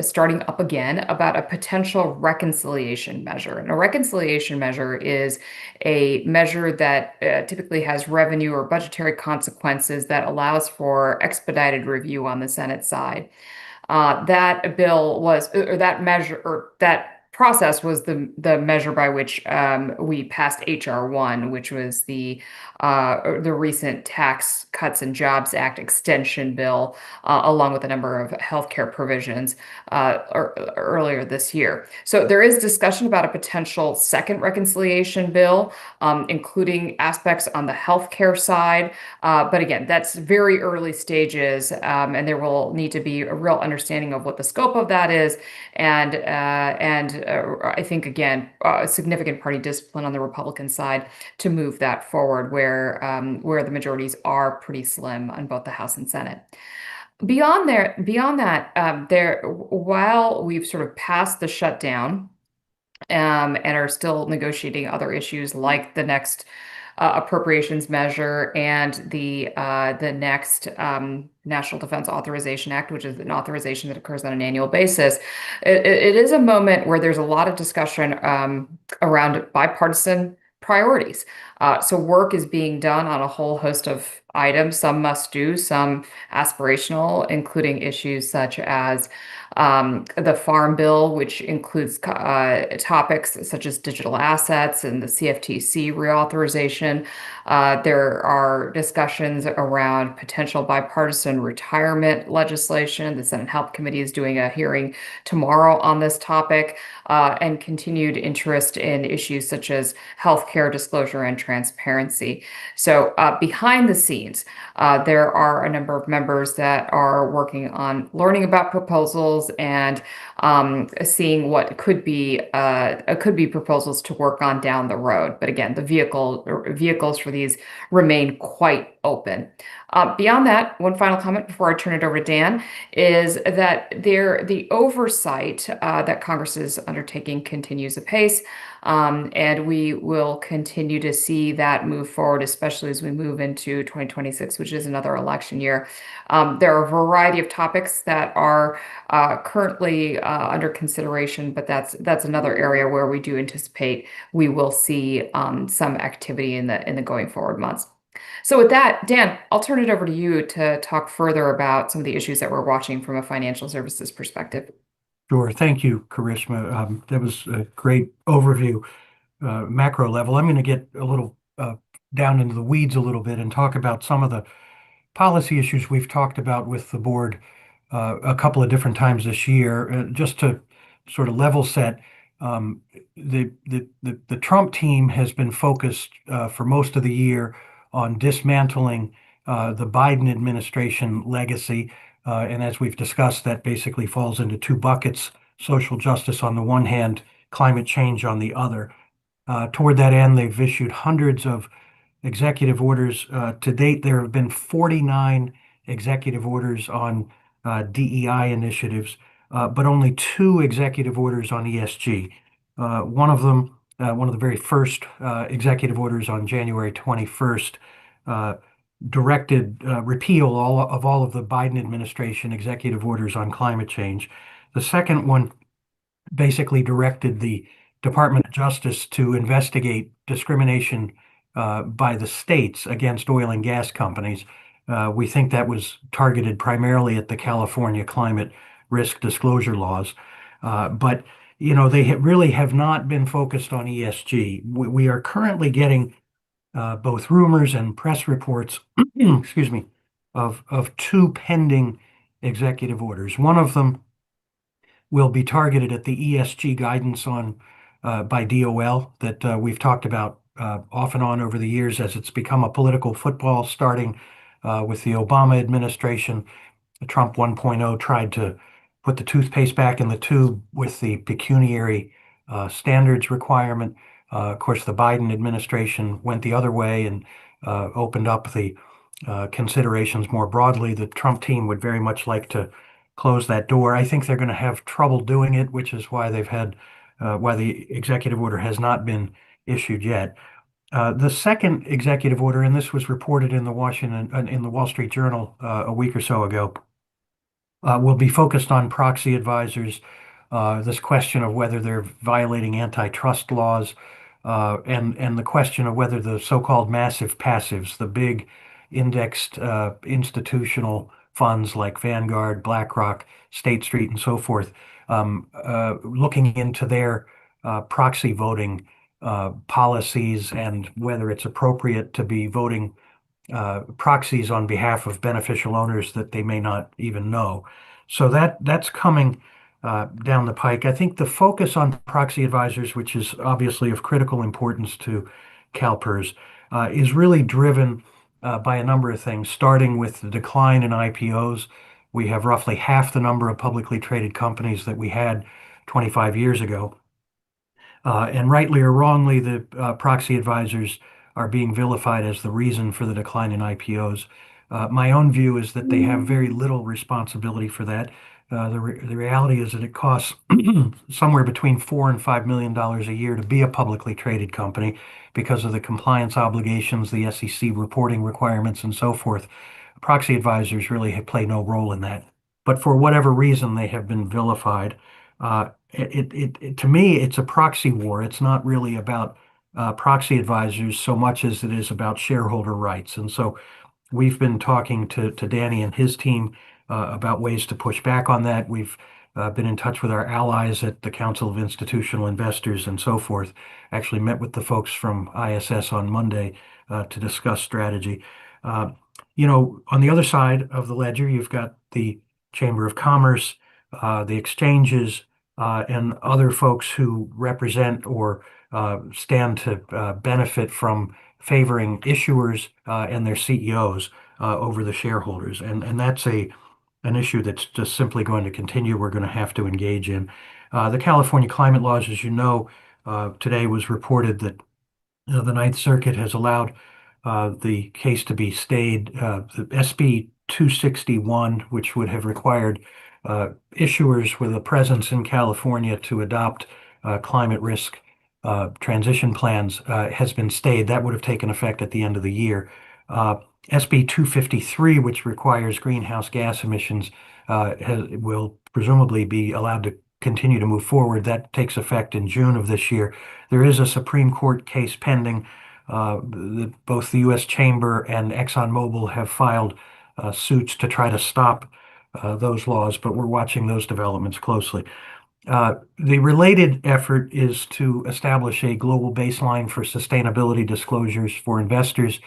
starting up again, about a potential reconciliation measure. And a reconciliation measure is a measure that typically has revenue or budgetary consequences that allows for expedited review on the Senate side. That bill was, or that measure, or that process was the measure by which we passed H.R. 1, which was the recent Tax Cuts and Jobs Act extension bill, along with a number of healthcare provisions earlier this year. So there is discussion about a potential second reconciliation bill, including aspects on the healthcare side. But again, that's very early stages, and there will need to be a real understanding of what the scope of that is, and I think, again, significant party discipline on the Republican side to move that forward, where the majorities are pretty slim on both the House and Senate. Beyond that, while we've sort of passed the shutdown and are still negotiating other issues like the next appropriations measure and the next National Defense Authorization Act, which is an authorization that occurs on an annual basis. It is a moment where there's a lot of discussion around bipartisan priorities. So work is being done on a whole host of items, some must do, some aspirational, including issues such as the Farm Bill, which includes topics such as digital assets and the CFTC reauthorization. There are discussions around potential bipartisan retirement legislation. The Senate Health Committee is doing a hearing tomorrow on this topic, and continued interest in issues such as healthcare disclosure and transparency. So behind the scenes, there are a number of members that are working on learning about proposals and seeing what could be proposals to work on down the road. But again, the vehicles for these remain quite open. Beyond that, one final comment before I turn it over to Dan is that the oversight that Congress is undertaking continues apace, and we will continue to see that move forward, especially as we move into 2026, which is another election year. There are a variety of topics that are currently under consideration, but that's another area where we do anticipate we will see some activity in the going forward months. So with that, Dan, I'll turn it over to you to talk further about some of the issues that we're watching from a financial services perspective. Sure. Thank you, Karishma. That was a great overview, macro level. I'm going to get a little down into the weeds a little bit and talk about some of the policy issues we've talked about with the board a couple of different times this year. Just to sort of level set, the Trump team has been focused for most of the year on dismantling the Biden administration legacy. And as we've discussed, that basically falls into two buckets: social justice on the one hand, climate change on the other. Toward that end, they've issued hundreds of executive orders. To date, there have been 49 executive orders on DEI initiatives, but only 2 executive orders on ESG. One of them, one of the very first executive orders on January 21st, directed repeal of all of the Biden administration executive orders on climate change. The second one basically directed the Department of Justice to investigate discrimination by the states against oil and gas companies. We think that was targeted primarily at the California climate risk disclosure laws. But, you know, they really have not been focused on ESG. We are currently getting both rumors and press reports, excuse me, of 2 pending executive orders. One of them will be targeted at the ESG guidance on by DOL that we've talked about off and on over the years as it's become a political football, starting with the Obama administration. Trump 1.0 tried to put the toothpaste back in the tube with the pecuniary standards requirement. Of course, the Biden administration went the other way and opened up the considerations more broadly. The Trump team would very much like to close that door. I think they're going to have trouble doing it, which is why they've had why the executive order has not been issued yet. The second executive order, and this was reported in the Wall Street Journal a week or so ago, will be focused on proxy advisors, this question of whether they're violating antitrust laws, and the question of whether the so-called massive passives, the big indexed institutional funds like Vanguard, BlackRock, State Street, and so forth, looking into their proxy voting policies and whether it's appropriate to be voting proxies on behalf of beneficial owners that they may not even know. So that's coming down the pike. I think the focus on proxy advisors, which is obviously of critical importance to CalPERS, is really driven by a number of things, starting with the decline in IPOs. We have roughly half the number of publicly traded companies that we had 25 years ago. And rightly or wrongly, the proxy advisors are being vilified as the reason for the decline in IPOs. My own view is that they have very little responsibility for that. The reality is that it costs somewhere between $4 and $5 million a year to be a publicly traded company because of the compliance obligations, the SEC reporting requirements, and so forth. Proxy advisors really play no role in that. But for whatever reason, they have been vilified. To me, it's a proxy war. It's not really about proxy advisors so much as it is about shareholder rights. And so we've been talking to Danny and his team about ways to push back on that. We've been in touch with our allies at the Council of Institutional Investors and so forth. Actually met with the folks from ISS on Monday to discuss strategy. You know, on the other side of the ledger, you've got the Chamber of Commerce, the exchanges, and other folks who represent or stand to benefit from favoring issuers and their CEOs over the shareholders. And that's an issue that's just simply going to continue. We're going to have to engage in. The California climate laws, as you know, today was reported that the Ninth Circuit has allowed the case to be stayed. The SB 261, which would have required issuers with a presence in California to adopt climate risk transition plans, has been stayed. That would have taken effect at the end of the year. SB 253, which requires greenhouse gas emissions, will presumably be allowed to continue to move forward. That takes effect in June of this year. There is a Supreme Court case pending. Both the U.S. Chamber and ExxonMobil have filed suits to try to stop those laws, but we're watching those developments closely. The related effort is to establish a global baseline for sustainability disclosures for investors.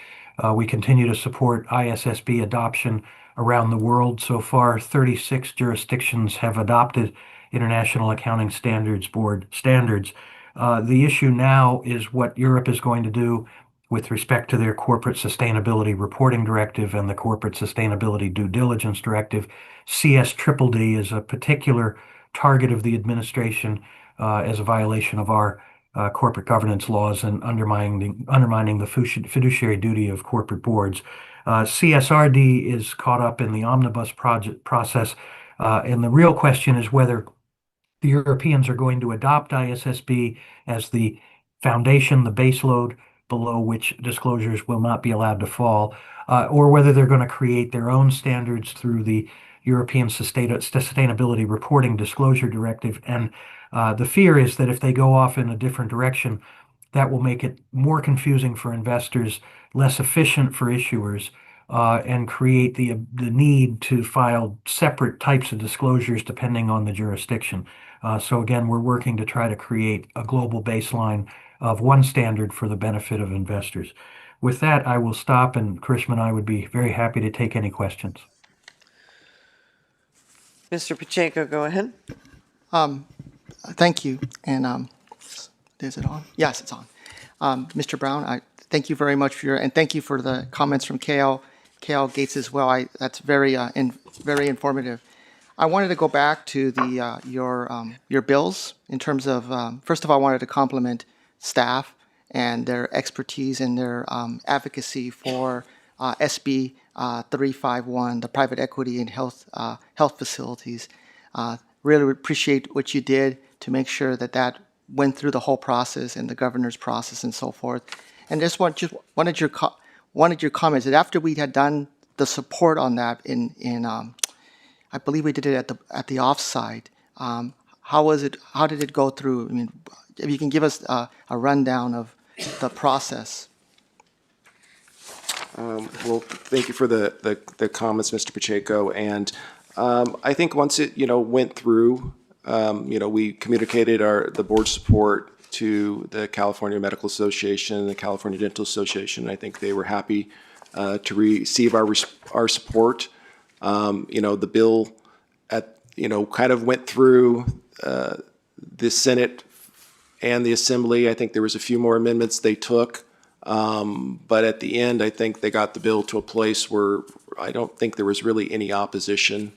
We continue to support ISSB adoption around the world. So far, 36 jurisdictions have adopted International Accounting Standards Board standards. The issue now is what Europe is going to do with respect to their Corporate Sustainability Reporting Directive and the Corporate Sustainability Due Diligence Directive. CSDDD is a particular target of the administration as a violation of our corporate governance laws and undermining the fiduciary duty of corporate boards. CSRD is caught up in the omnibus process, and the real question is whether the Europeans are going to adopt ISSB as the foundation, the baseload below which disclosures will not be allowed to fall, or whether they're going to create their own standards through the European Sustainability Reporting Disclosure Directive. And the fear is that if they go off in a different direction, that will make it more confusing for investors, less efficient for issuers, and create the need to file separate types of disclosures depending on the jurisdiction. So again, we're working to try to create a global baseline of one standard for the benefit of investors. With that, I will stop, and Karishma and I would be very happy to take any questions. Mr. Pacheco, go ahead. Thank you. And is it on? Yes, it's on. Mr. Brown, I thank you very much for and thank you for the comments from K.L. Gates as well. That's very informative. I wanted to go back to the your bills in terms of first of all, I wanted to compliment staff and their expertise and their advocacy for SB 351, the private equity and health facilities. Really appreciate what you did to make sure that went through the whole process and the governor's process and so forth. And just wanted your comments that after we had done the support on that in I believe we did it at the offsite. How was it? How did it go through? I mean, if you can give us a rundown of the process. Well, thank you for the comments, Mr. Pacheco. And I think once it went through, we communicated the board support to the California Medical Association, the California Dental Association. I think they were happy to receive our support. The bill kind of went through the Senate and the Assembly. I think there was a few more amendments they took. But at the end, I think they got the bill to a place where I don't think there was really any opposition.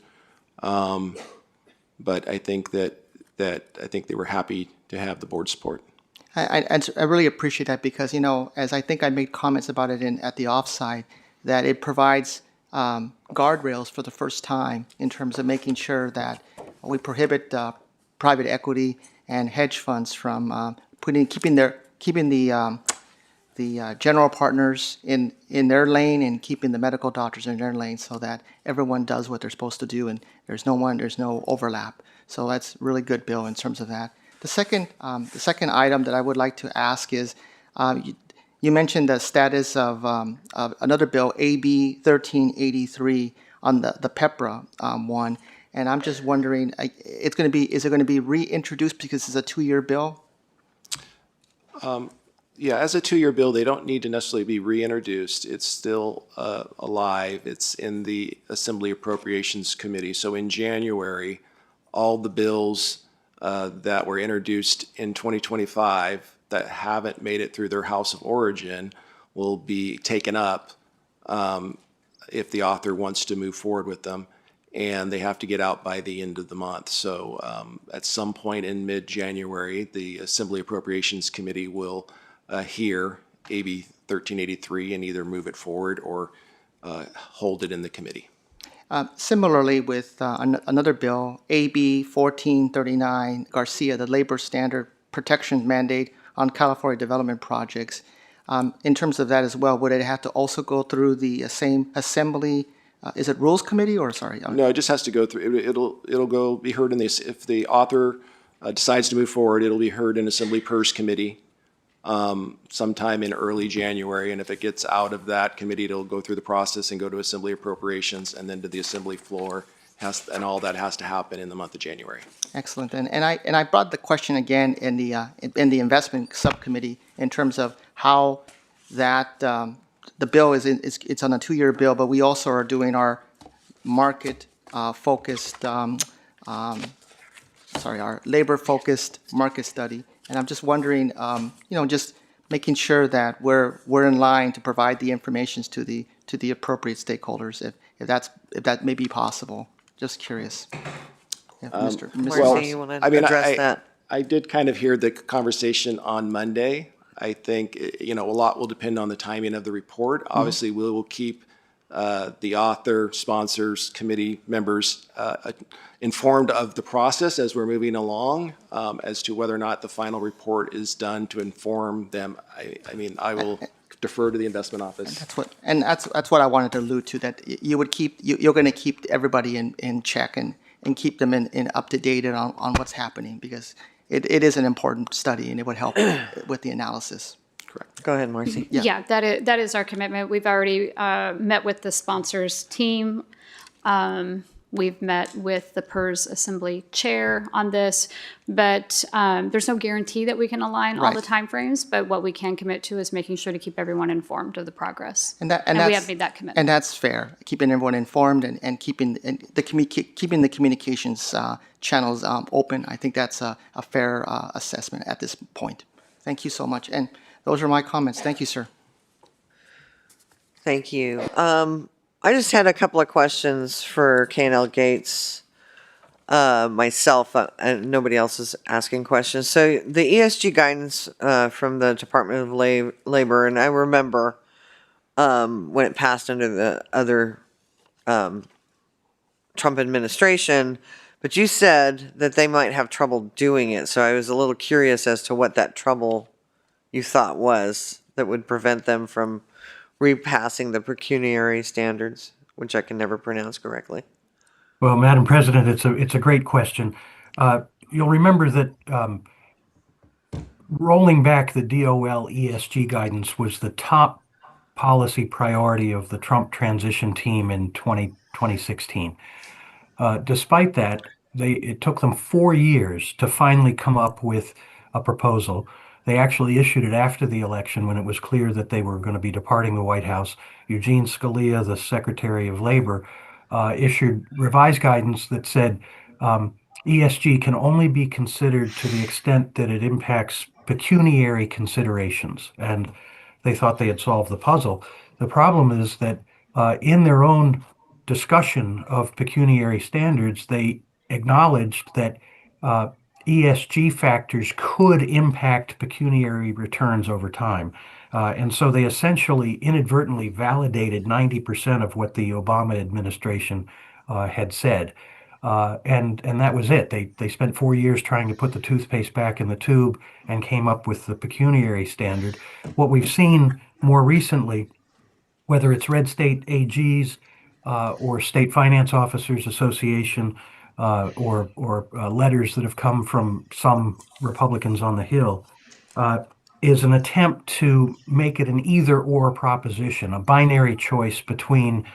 But I think that I think they were happy to have the board support. I really appreciate that because, as I think I made comments about it at the offsite, that it provides guardrails for the first time in terms of making sure that we prohibit private equity and hedge funds from keeping the general partners in their lane and keeping the medical doctors in their lane, so that everyone does what they're supposed to do and there's no overlap. So that's really good, Bill, in terms of that. The second item that I would like to ask is, you mentioned the status of another bill, AB 1383, on the PEPRA one, and I'm just wondering, is it going to be reintroduced because it's a 2-year bill? Yeah, as a 2-year bill, they don't need to necessarily be reintroduced. It's still alive. It's in the Assembly Appropriations Committee. So in January, all the bills that were introduced in 2025 that haven't made it through their House of Origin will be taken up if the author wants to move forward with them, and they have to get out by the end of the month. So at some point in mid-January, the Assembly Appropriations Committee will hear AB 1383 and either move it forward or hold it in the committee. Similarly, with another bill, AB 1439 Garcia, the Labor Standard Protection Mandate on California development projects. In terms of that as well, would it have to also go through the same Assembly? Is it Rules Committee or sorry? No, it just has to go through. It'll go be heard in this. If the author decides to move forward, it'll be heard in Assembly PERS Committee sometime in early January, and if it gets out of that committee, it'll go through the process and go to Assembly Appropriations and then to the Assembly floor, and all that has to happen in the month of January. Excellent. And I brought the question again in the investment subcommittee in terms of how that the bill it's on a 2-year bill, but we also are doing our market focused our labor focused market study. And I'm just wondering, just making sure that we're in line to provide the information to the appropriate stakeholders, if that may be possible. Just curious. Marcy, you want to address that? I did kind of hear the conversation on Monday. I think, a lot will depend on the timing of the report. Obviously, we will keep the author, sponsors, committee members informed of the process as we're moving along, as to whether or not the final report is done to inform them. I will defer to the investment office. That's what I wanted to allude to, that you're going to keep everybody in check and keep them in up to date on what's happening, because it is an important study and it would help with the analysis. Correct. Go ahead, Marcy. Yeah, that is our commitment. We've already met with the sponsors team. We've met with the PERS Assembly Chair on this, but there's no guarantee that we can align all the timeframes, but what we can commit to is making sure to keep everyone informed of the progress. And we have made that commitment. And that's fair, keeping everyone informed and keeping the communications channels open. I think that's a fair assessment at this point. Thank you so much. And those are my comments. Thank you, sir. Thank you. I just had a couple of questions for K&L Gates myself, and nobody else is asking questions. So the ESG guidance from the Department of Labor, and I remember when it passed under the other Trump administration, but you said that they might have trouble doing it. So I was a little curious as to what that trouble you thought was that would prevent them from repassing the pecuniary standards, which I can never pronounce correctly. Well, Madam President, it's a great question. You'll remember that rolling back the DOL ESG guidance was the top policy priority of the Trump transition team in 2016. Despite that, it took them 4 years to finally come up with a proposal. They actually issued it after the election when it was clear that they were going to be departing the White House. Eugene Scalia, the Secretary of Labor, issued revised guidance that said ESG can only be considered to the extent that it impacts pecuniary considerations. And they thought they had solved the puzzle. The problem is that in their own discussion of pecuniary standards, they acknowledged that ESG factors could impact pecuniary returns over time. And so they essentially inadvertently validated 90% of what the Obama administration had said. And that was it. They spent 4 years trying to put the toothpaste back in the tube and came up with the pecuniary standard. What we've seen more recently, whether it's red state AGs or State Finance Officers Association, or letters that have come from some Republicans on the Hill, is an attempt to make it an either-or proposition, a binary choice between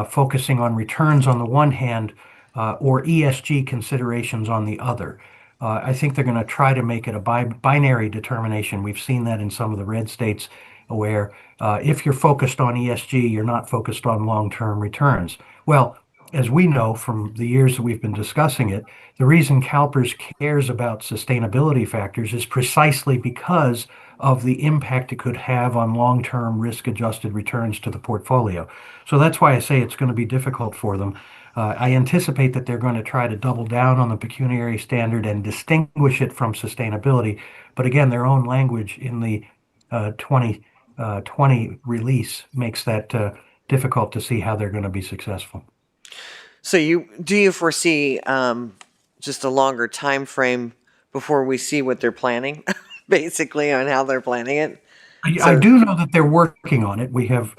focusing on returns on the one hand or ESG considerations on the other. I think they're going to try to make it a binary determination. We've seen that in some of the red states where if you're focused on ESG, you're not focused on long-term returns. Well, as we know from the years that we've been discussing it, the reason CalPERS cares about sustainability factors is precisely because of the impact it could have on long-term risk-adjusted returns to the portfolio. So that's why I say it's going to be difficult for them. I anticipate that they're going to try to double down on the pecuniary standard and distinguish it from sustainability. But again, their own language in the 2020 release makes that difficult to see how they're going to be successful. So do you foresee just a longer time frame before we see what they're planning, basically, on how they're planning it? I do know that they're working on it. We have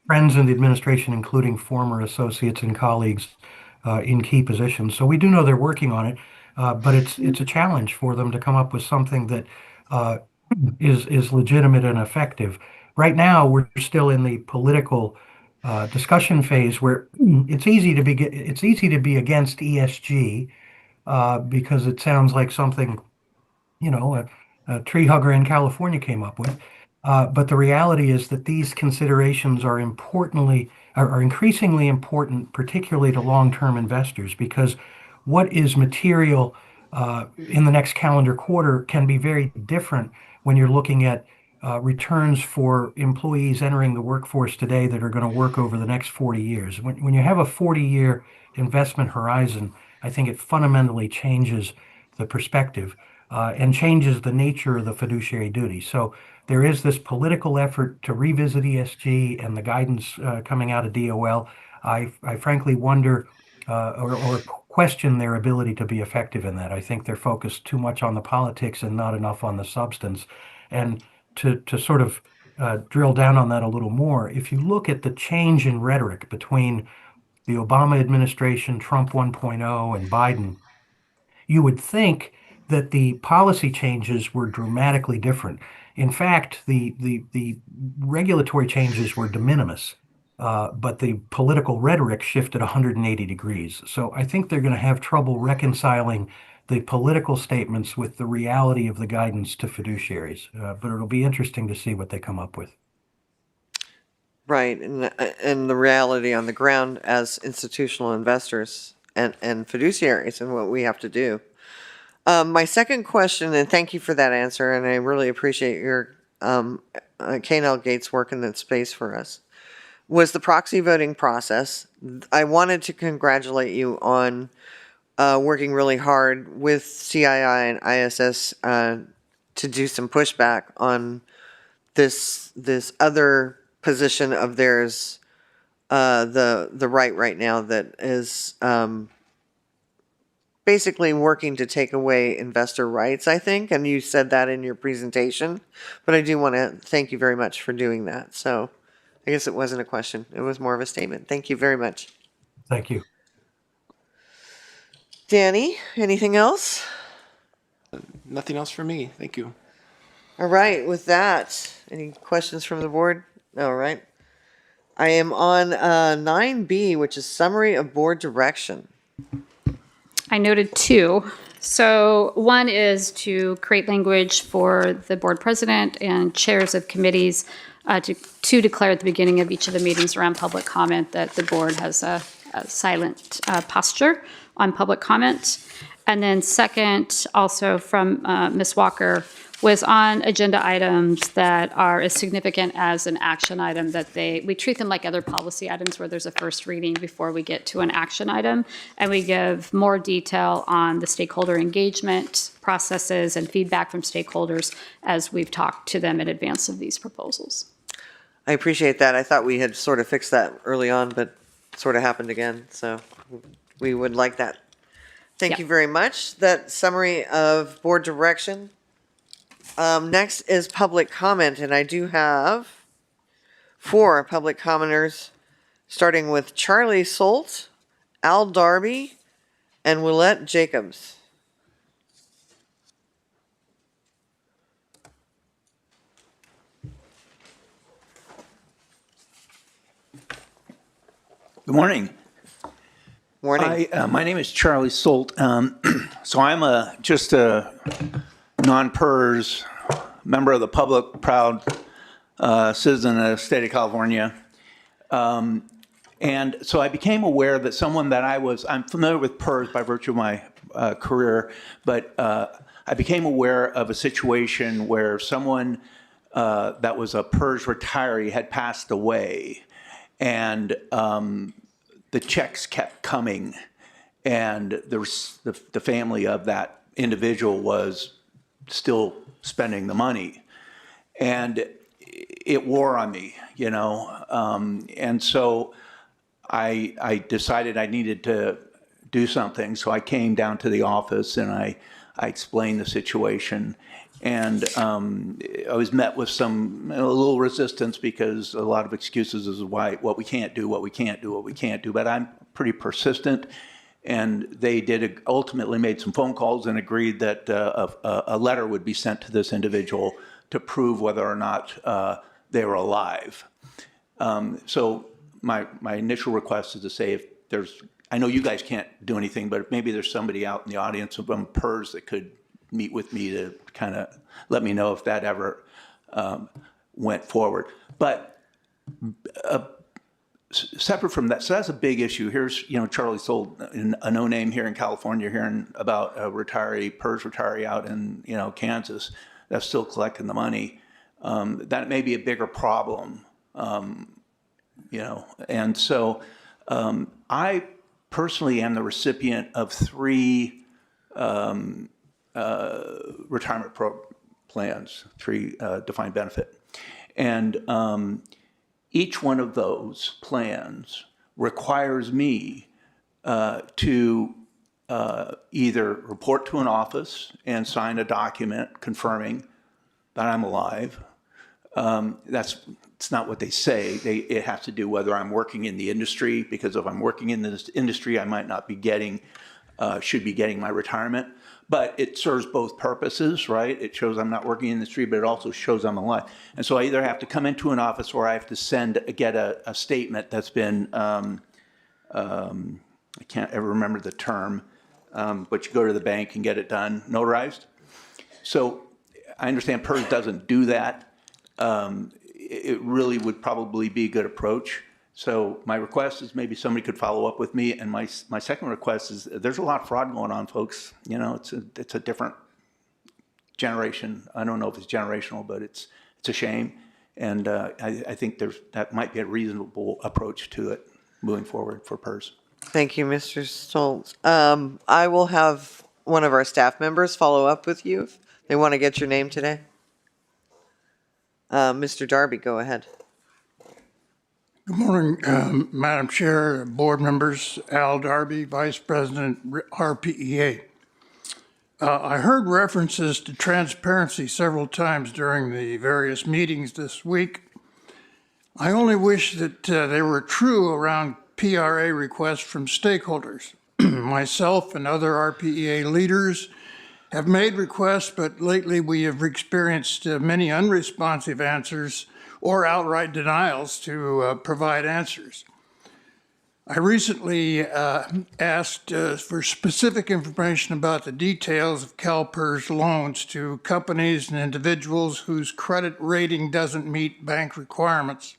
friends in the administration, including former associates and colleagues in key positions. So we do know they're working on it, but it's a challenge for them to come up with something that is legitimate and effective. Right now, we're still in the political discussion phase where it's easy to be against ESG because it sounds like something, a tree hugger in California came up with. But the reality is that these considerations are increasingly important, particularly to long-term investors, because what is material in the next calendar quarter can be very different when you're looking at returns for employees entering the workforce today that are going to work over the next 40 years. When you have a 40-year investment horizon, I think it fundamentally changes the perspective and changes the nature of the fiduciary duty. So there is this political effort to revisit ESG and the guidance coming out of DOL. I frankly wonder or question their ability to be effective in that. I think they're focused too much on the politics and not enough on the substance. And to sort of drill down on that a little more, if you look at the change in rhetoric between the Obama administration, Trump 1.0, and Biden, you would think that the policy changes were dramatically different. In fact, the regulatory changes were de minimis, but the political rhetoric shifted 180 degrees. So I think they're going to have trouble reconciling the political statements with the reality of the guidance to fiduciaries. But it'll be interesting to see what they come up with. Right, and the reality on the ground as institutional investors and fiduciaries and what we have to do. My second question, and thank you for that answer, and I really appreciate your K&L Gates work in that space for us, was the proxy voting process. I wanted to congratulate you on working really hard with CII and ISS to do some pushback on this other position of theirs, the right now that is basically working to take away investor rights, I think, and you said that in your presentation, but I do want to thank you very much for doing that. So I guess it wasn't a question, it was more of a statement. Thank you very much. Thank you. Danny, anything else? Nothing else for me. Thank you. All right, with that, any questions from the board? All right. I am on 9B, which is summary of board direction. I noted two. So one is to create language for the board president and chairs of committees to declare at the beginning of each of the meetings around public comment that the board has a silent posture on public comment. And then second, also from Ms. Walker, was on agenda items that are as significant as an action item that we treat them like other policy items where there's a first reading before we get to an action item. And we give more detail on the stakeholder engagement processes and feedback from stakeholders as we've talked to them in advance of these proposals. I appreciate that. I thought we had sort of fixed that early on, but it sort of happened again. So we would like that. Thank you very much. That summary of board direction. Next is public comment, and I do have 4 public commenters, starting with Charlie Solt, Al Darby, and Willette Jacobs. Good morning. Morning. My name is Charlie Solt. So I'm just a non-PERS member of the public, proud citizen of the state of California. And so I became aware that someone that I'm familiar with PERS by virtue of my career, but I became aware of a situation where someone that was a PERS retiree had passed away. And the checks kept coming, and the family of that individual was still spending the money, and it wore on me, you know. And so I decided I needed to do something. So I came down to the office and I explained the situation. And I was met with a little resistance because a lot of excuses as to what we can't do, what we can't do, what we can't do. But I'm pretty persistent, and they ultimately made some phone calls and agreed that a letter would be sent to this individual to prove whether or not they were alive. So my initial request is to say, if I know you guys can't do anything, but maybe there's somebody out in the audience of PERS that could meet with me to kind of let me know if that ever went forward. But separate from that, so that's a big issue. Here's, Charlie Solt, a no-name here in California, hearing about a PERS retiree out in, Kansas that's still collecting the money. That may be a bigger problem, And so I personally am the recipient of 3 retirement plans, 3 defined benefit. And each one of those plans requires me to either report to an office and sign a document confirming that I'm alive. It's not what they say. It has to do whether I'm working in the industry, because if I'm working in this industry, I might not be getting, should be getting my retirement. But it serves both purposes, right? It shows I'm not working in the industry, but it also shows I'm alive. And so I either have to come into an office or I have to get a statement that's been, I can't ever remember the term, but you go to the bank and get it done, notarized. So I understand PERS doesn't do that. It really would probably be a good approach. So my request is maybe somebody could follow up with me. And my second request is, there's a lot of fraud going on, folks. You know, it's a different generation. I don't know if it's generational, but it's a shame. And I think that might be a reasonable approach to it moving forward for PERS. Thank you, Mr. Stoltz. I will have one of our staff members follow up with you if they want to get your name today. Mr. Darby, go ahead. Good morning, Madam Chair, board members. Al Darby, Vice President, RPEA. I heard references to transparency several times during the various meetings this week. I only wish that they were true around PRA requests from stakeholders. Myself and other RPEA leaders have made requests, but lately we have experienced many unresponsive answers or outright denials to provide answers. I recently asked for specific information about the details of CalPERS loans to companies and individuals whose credit rating doesn't meet bank requirements.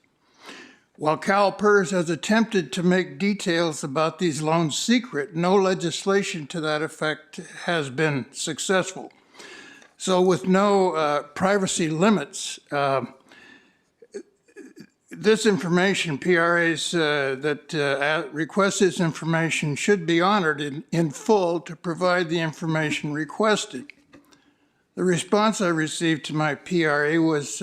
While CalPERS has attempted to make details about these loans secret, no legislation to that effect has been successful. So with no privacy limits, this information, PRAs that request this information should be honored in full to provide the information requested. The response I received to my PRA was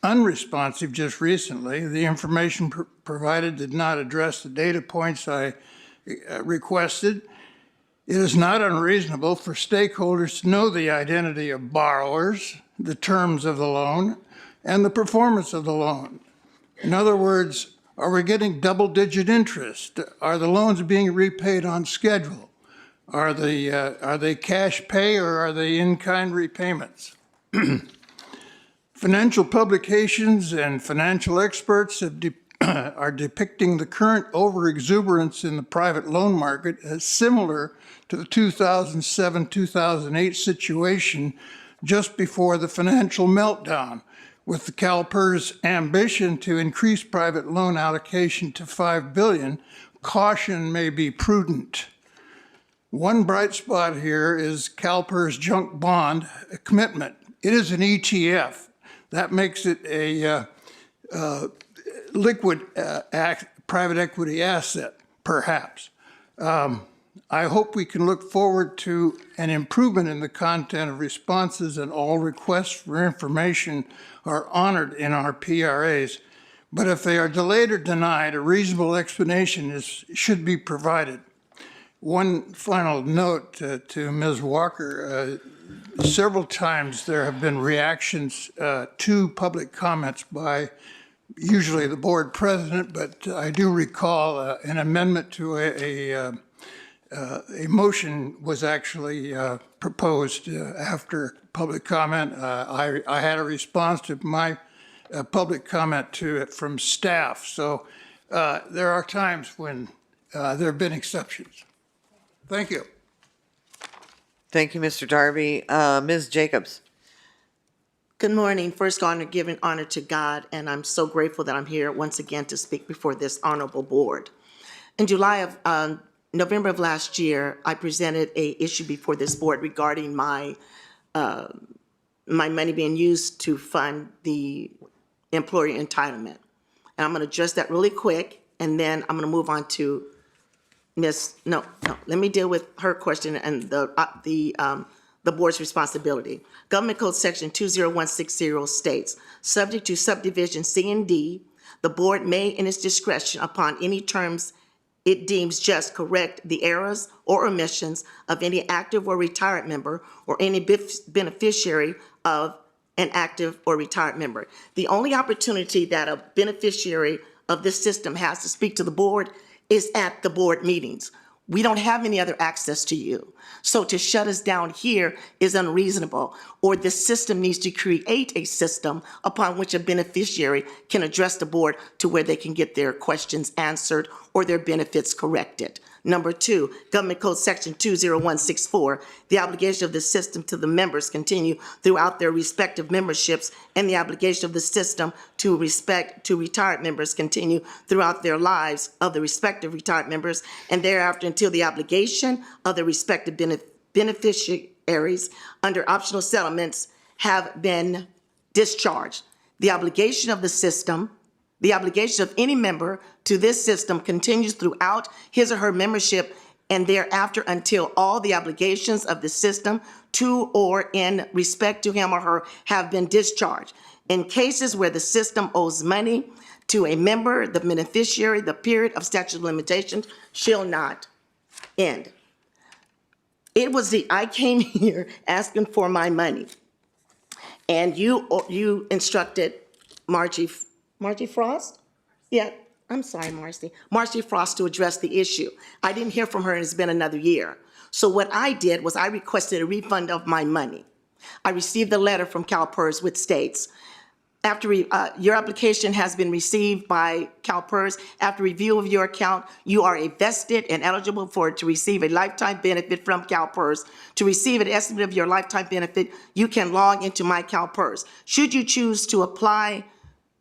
unresponsive just recently. The information provided did not address the data points I requested. It is not unreasonable for stakeholders to know the identity of borrowers, the terms of the loan, and the performance of the loan. In other words, are we getting double-digit interest? Are the loans being repaid on schedule? Are they cash pay or are they in-kind repayments? Financial publications and financial experts are depicting the current overexuberance in the private loan market as similar to the 2007-2008 situation just before the financial meltdown. With the CalPERS ambition to increase private loan allocation to $5 billion, caution may be prudent. One bright spot here is CalPERS junk bond commitment. It is an ETF. That makes it a liquid private equity asset, perhaps. I hope we can look forward to an improvement in the content of responses, and all requests for information are honored in our PRAs. But if they are delayed or denied, a reasonable explanation should be provided. One final note to Ms. Walker. Several times there have been reactions to public comments by usually the board president, but I do recall an amendment to a motion was actually proposed after public comment. I had a response to my public comment to it from staff. So there are times when there have been exceptions. Thank you. Thank you, Mr. Darby. Ms. Jacobs. Good morning. First, giving honor to God, and I'm so grateful that I'm here once again to speak before this honorable board. In November of last year, I presented an issue before this board regarding my money being used to fund the employee entitlement. And I'm going to address that really quick, and then I'm going to move on to let me deal with her question and the the board's responsibility. Government Code Section 20160 states, subject to subdivision C and D, the board may, in its discretion, upon any terms it deems just, correct the errors or omissions of any active or retired member or any beneficiary of an active or retired member. The only opportunity that a beneficiary of this system has to speak to the board is at the board meetings. We don't have any other access to you. So to shut us down here is unreasonable, or the system needs to create a system upon which a beneficiary can address the board to where they can get their questions answered or their benefits corrected. Number two, Government Code Section 20164, the obligation of the system to the members continue throughout their respective memberships, and the obligation of the system to retired members continue throughout their lives of the respective retired members, and thereafter until the obligation of the respective beneficiaries under optional settlements have been discharged. The obligation of the system, the obligation of any member to this system continues throughout his or her membership and thereafter until all the obligations of the system to or in respect to him or her have been discharged. In cases where the system owes money to a member, the beneficiary, the period of statute of limitations shall not end. I came here asking for my money, and you instructed Margie Frost? Yeah, I'm sorry, Margie Frost to address the issue. I didn't hear from her, and it's been another year. So what I did was I requested a refund of my money. I received a letter from CalPERS which states, after your application has been received by CalPERS, after review of your account, you are vested and eligible to receive a lifetime benefit from CalPERS. To receive an estimate of your lifetime benefit, you can log into my CalPERS. Should you choose to apply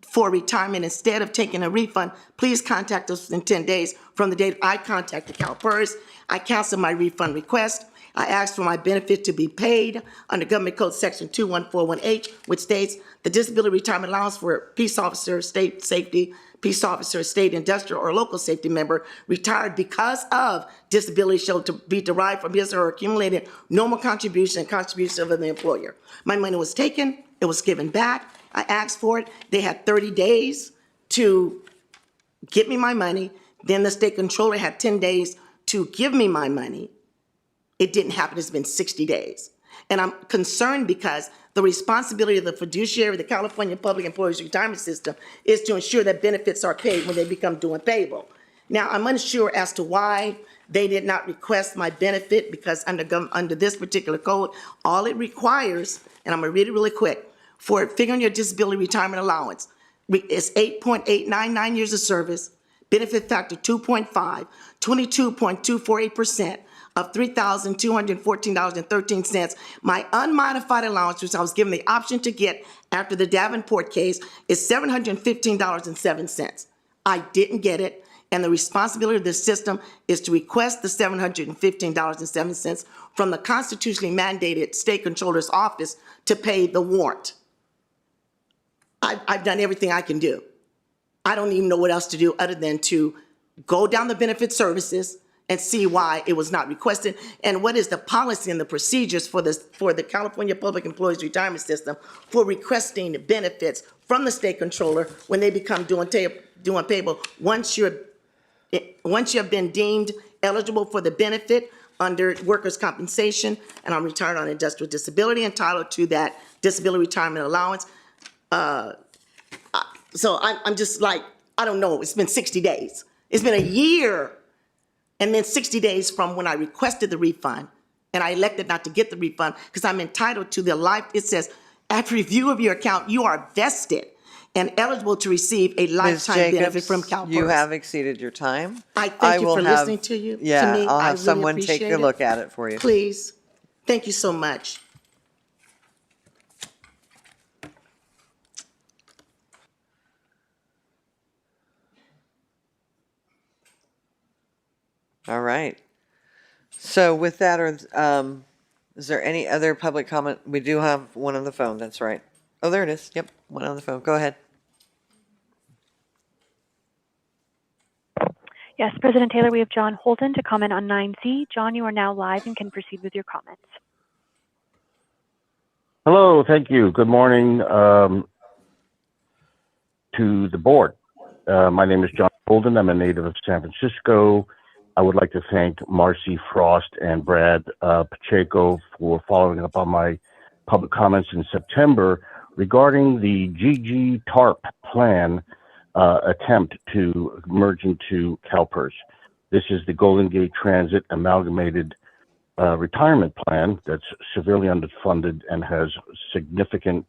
for retirement instead of taking a refund, please contact us within 10 days from the date I contacted CalPERS. I canceled my refund request. I asked for my benefit to be paid under Government Code Section 21418, which states the disability retirement allowance for a peace officer, state safety, peace officer, state, industrial, or local safety member retired because of disability shall to be derived from his or her accumulated normal contribution and contribution of the employer. My money was taken. It was given back. I asked for it. They had 30 days to get me my money. Then the state controller had 10 days to give me my money. It didn't happen. It's been 60 days. And I'm concerned because the responsibility of the fiduciary, the California Public Employees Retirement System, is to ensure that benefits are paid when they become due and payable. Now, I'm unsure as to why they did not request my benefit, because under this particular code, all it requires, and I'm going to read it really quick, for figuring your disability retirement allowance, it's 8.899 years of service, benefit factor 2.5, 22.248%, of $3,214.13. My unmodified allowance, which I was given the option to get after the Davenport case, is $715.07. I didn't get it, and the responsibility of this system is to request the $715.07 from the constitutionally mandated state controller's office to pay the warrant. I've done everything I can do. I don't even know what else to do other than to go down the benefit services and see why it was not requested, and what is the policy and the procedures for the California Public Employees Retirement System for requesting benefits from the state controller when they become due and payable. Once you have been deemed eligible for the benefit under workers' compensation, and I'm retired on industrial disability, entitled to that disability retirement allowance. So I'm just like, I don't know. It's been 60 days. It's been a year. And then 60 days from when I requested the refund, and I elected not to get the refund because I'm entitled to the life. It says, after review of your account, you are vested and eligible to receive a lifetime benefit from CalPERS. You have exceeded your time. I thank you for listening to you. Yeah, to me. I'll have really someone take a look at it for you. Please. Thank you so much. All right. So with that, is there any other public comment? We do have one on the phone. That's right. Oh, there it is. Yep, one on the phone. Go ahead. Yes, President Taylor, we have John Holden to comment on 9C. John, you are now live and can proceed with your comments. Hello, thank you. Good morning to the board. My name is John Holden. I'm a native of San Francisco. I would like to thank Marcy Frost and Brad Pacheco for following up on my public comments in September regarding the GG TARP plan attempt to merge into CalPERS. This is the Golden Gate Transit Amalgamated Retirement Plan that's severely underfunded and has significant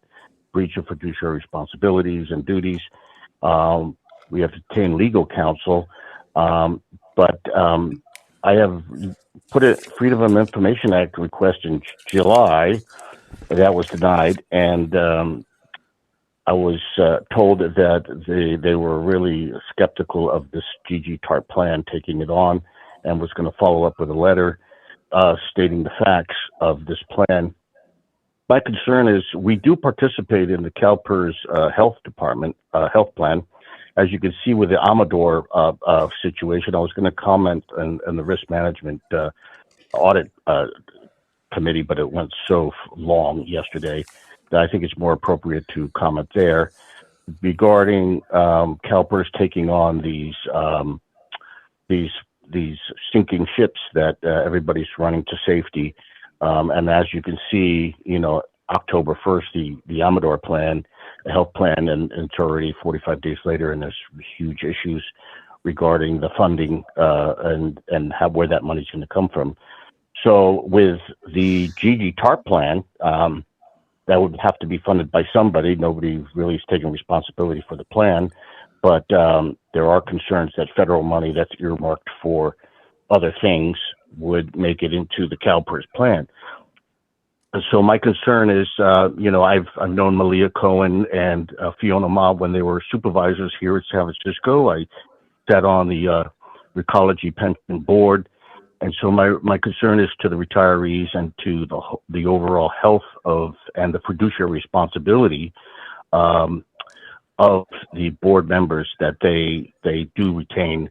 breach of fiduciary responsibilities and duties. We have to obtain legal counsel, but I have put a Freedom of Information Act request in July. That was denied, and I was told that they were really skeptical of this GG TARP plan, taking it on, and was going to follow up with a letter stating the facts of this plan. My concern is we do participate in the CalPERS health department, health plan. As you can see with the Amador situation, I was going to comment on the risk management audit committee, but it went so long yesterday that I think it's more appropriate to comment there. Regarding CalPERS taking on these sinking ships that everybody's running to safety. And as you can see, October 1st, the Amador plan, the health plan, and it's already 45 days later, and there's huge issues regarding the funding and where that money's going to come from. So with the GG TARP plan, that would have to be funded by somebody. Nobody really is taking responsibility for the plan, but there are concerns that federal money that's earmarked for other things would make it into the CalPERS plan. So my concern is, I've known Malia Cohen and Fiona Ma when they were supervisors here at San Francisco. I sat on the Recology Pension Board. And so my concern is to the retirees and to the overall health and the fiduciary responsibility of the board members, that they do retain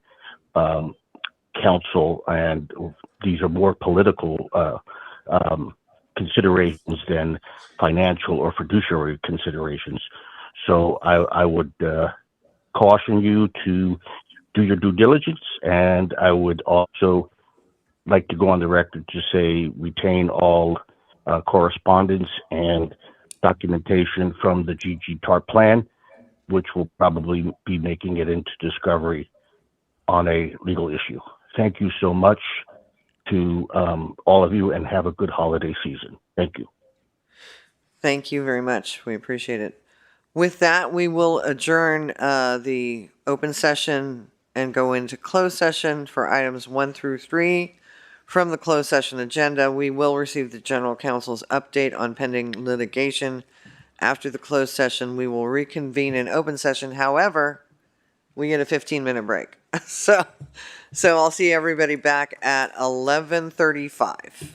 counsel, and these are more political considerations than financial or fiduciary considerations. So I would caution you to do your due diligence, and I would also like to go on the record to say retain all correspondence and documentation from the GG TARP plan, which will probably be making it into discovery on a legal issue. Thank you so much to all of you, and have a good holiday season. Thank you. Thank you very much. We appreciate it. With that, we will adjourn the open session and go into closed session for items 1 through 3. From the closed session agenda, we will receive the General Counsel's update on pending litigation. After the closed session, we will reconvene in open session. However, we get a 15-minute break. So I'll see everybody back at 11:35.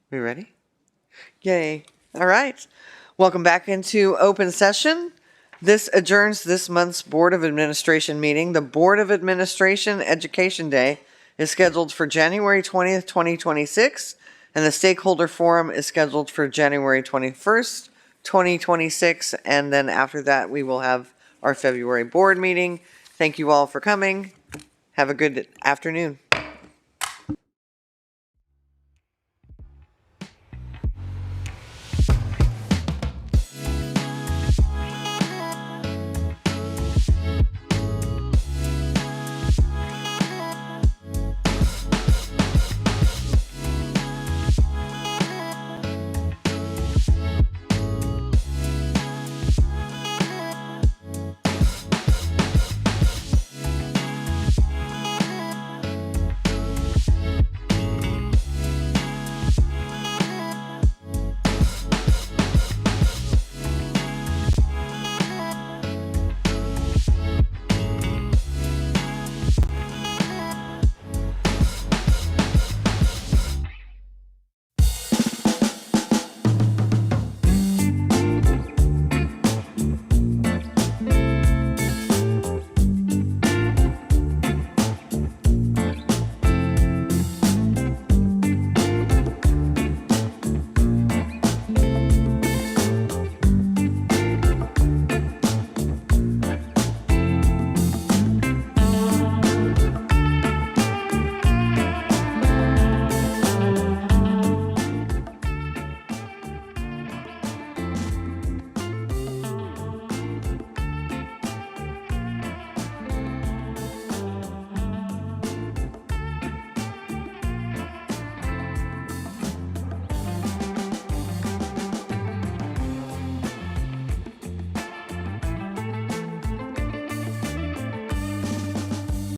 We ready? Yay. All right. Welcome back into open session. This adjourns this month's Board of Administration meeting. The Board of Administration Education Day is scheduled for January 20th, 2026, and the Stakeholder Forum is scheduled for January 21st, 2026, and then after that, we will have our February board meeting. Thank you all for coming. Have a good afternoon.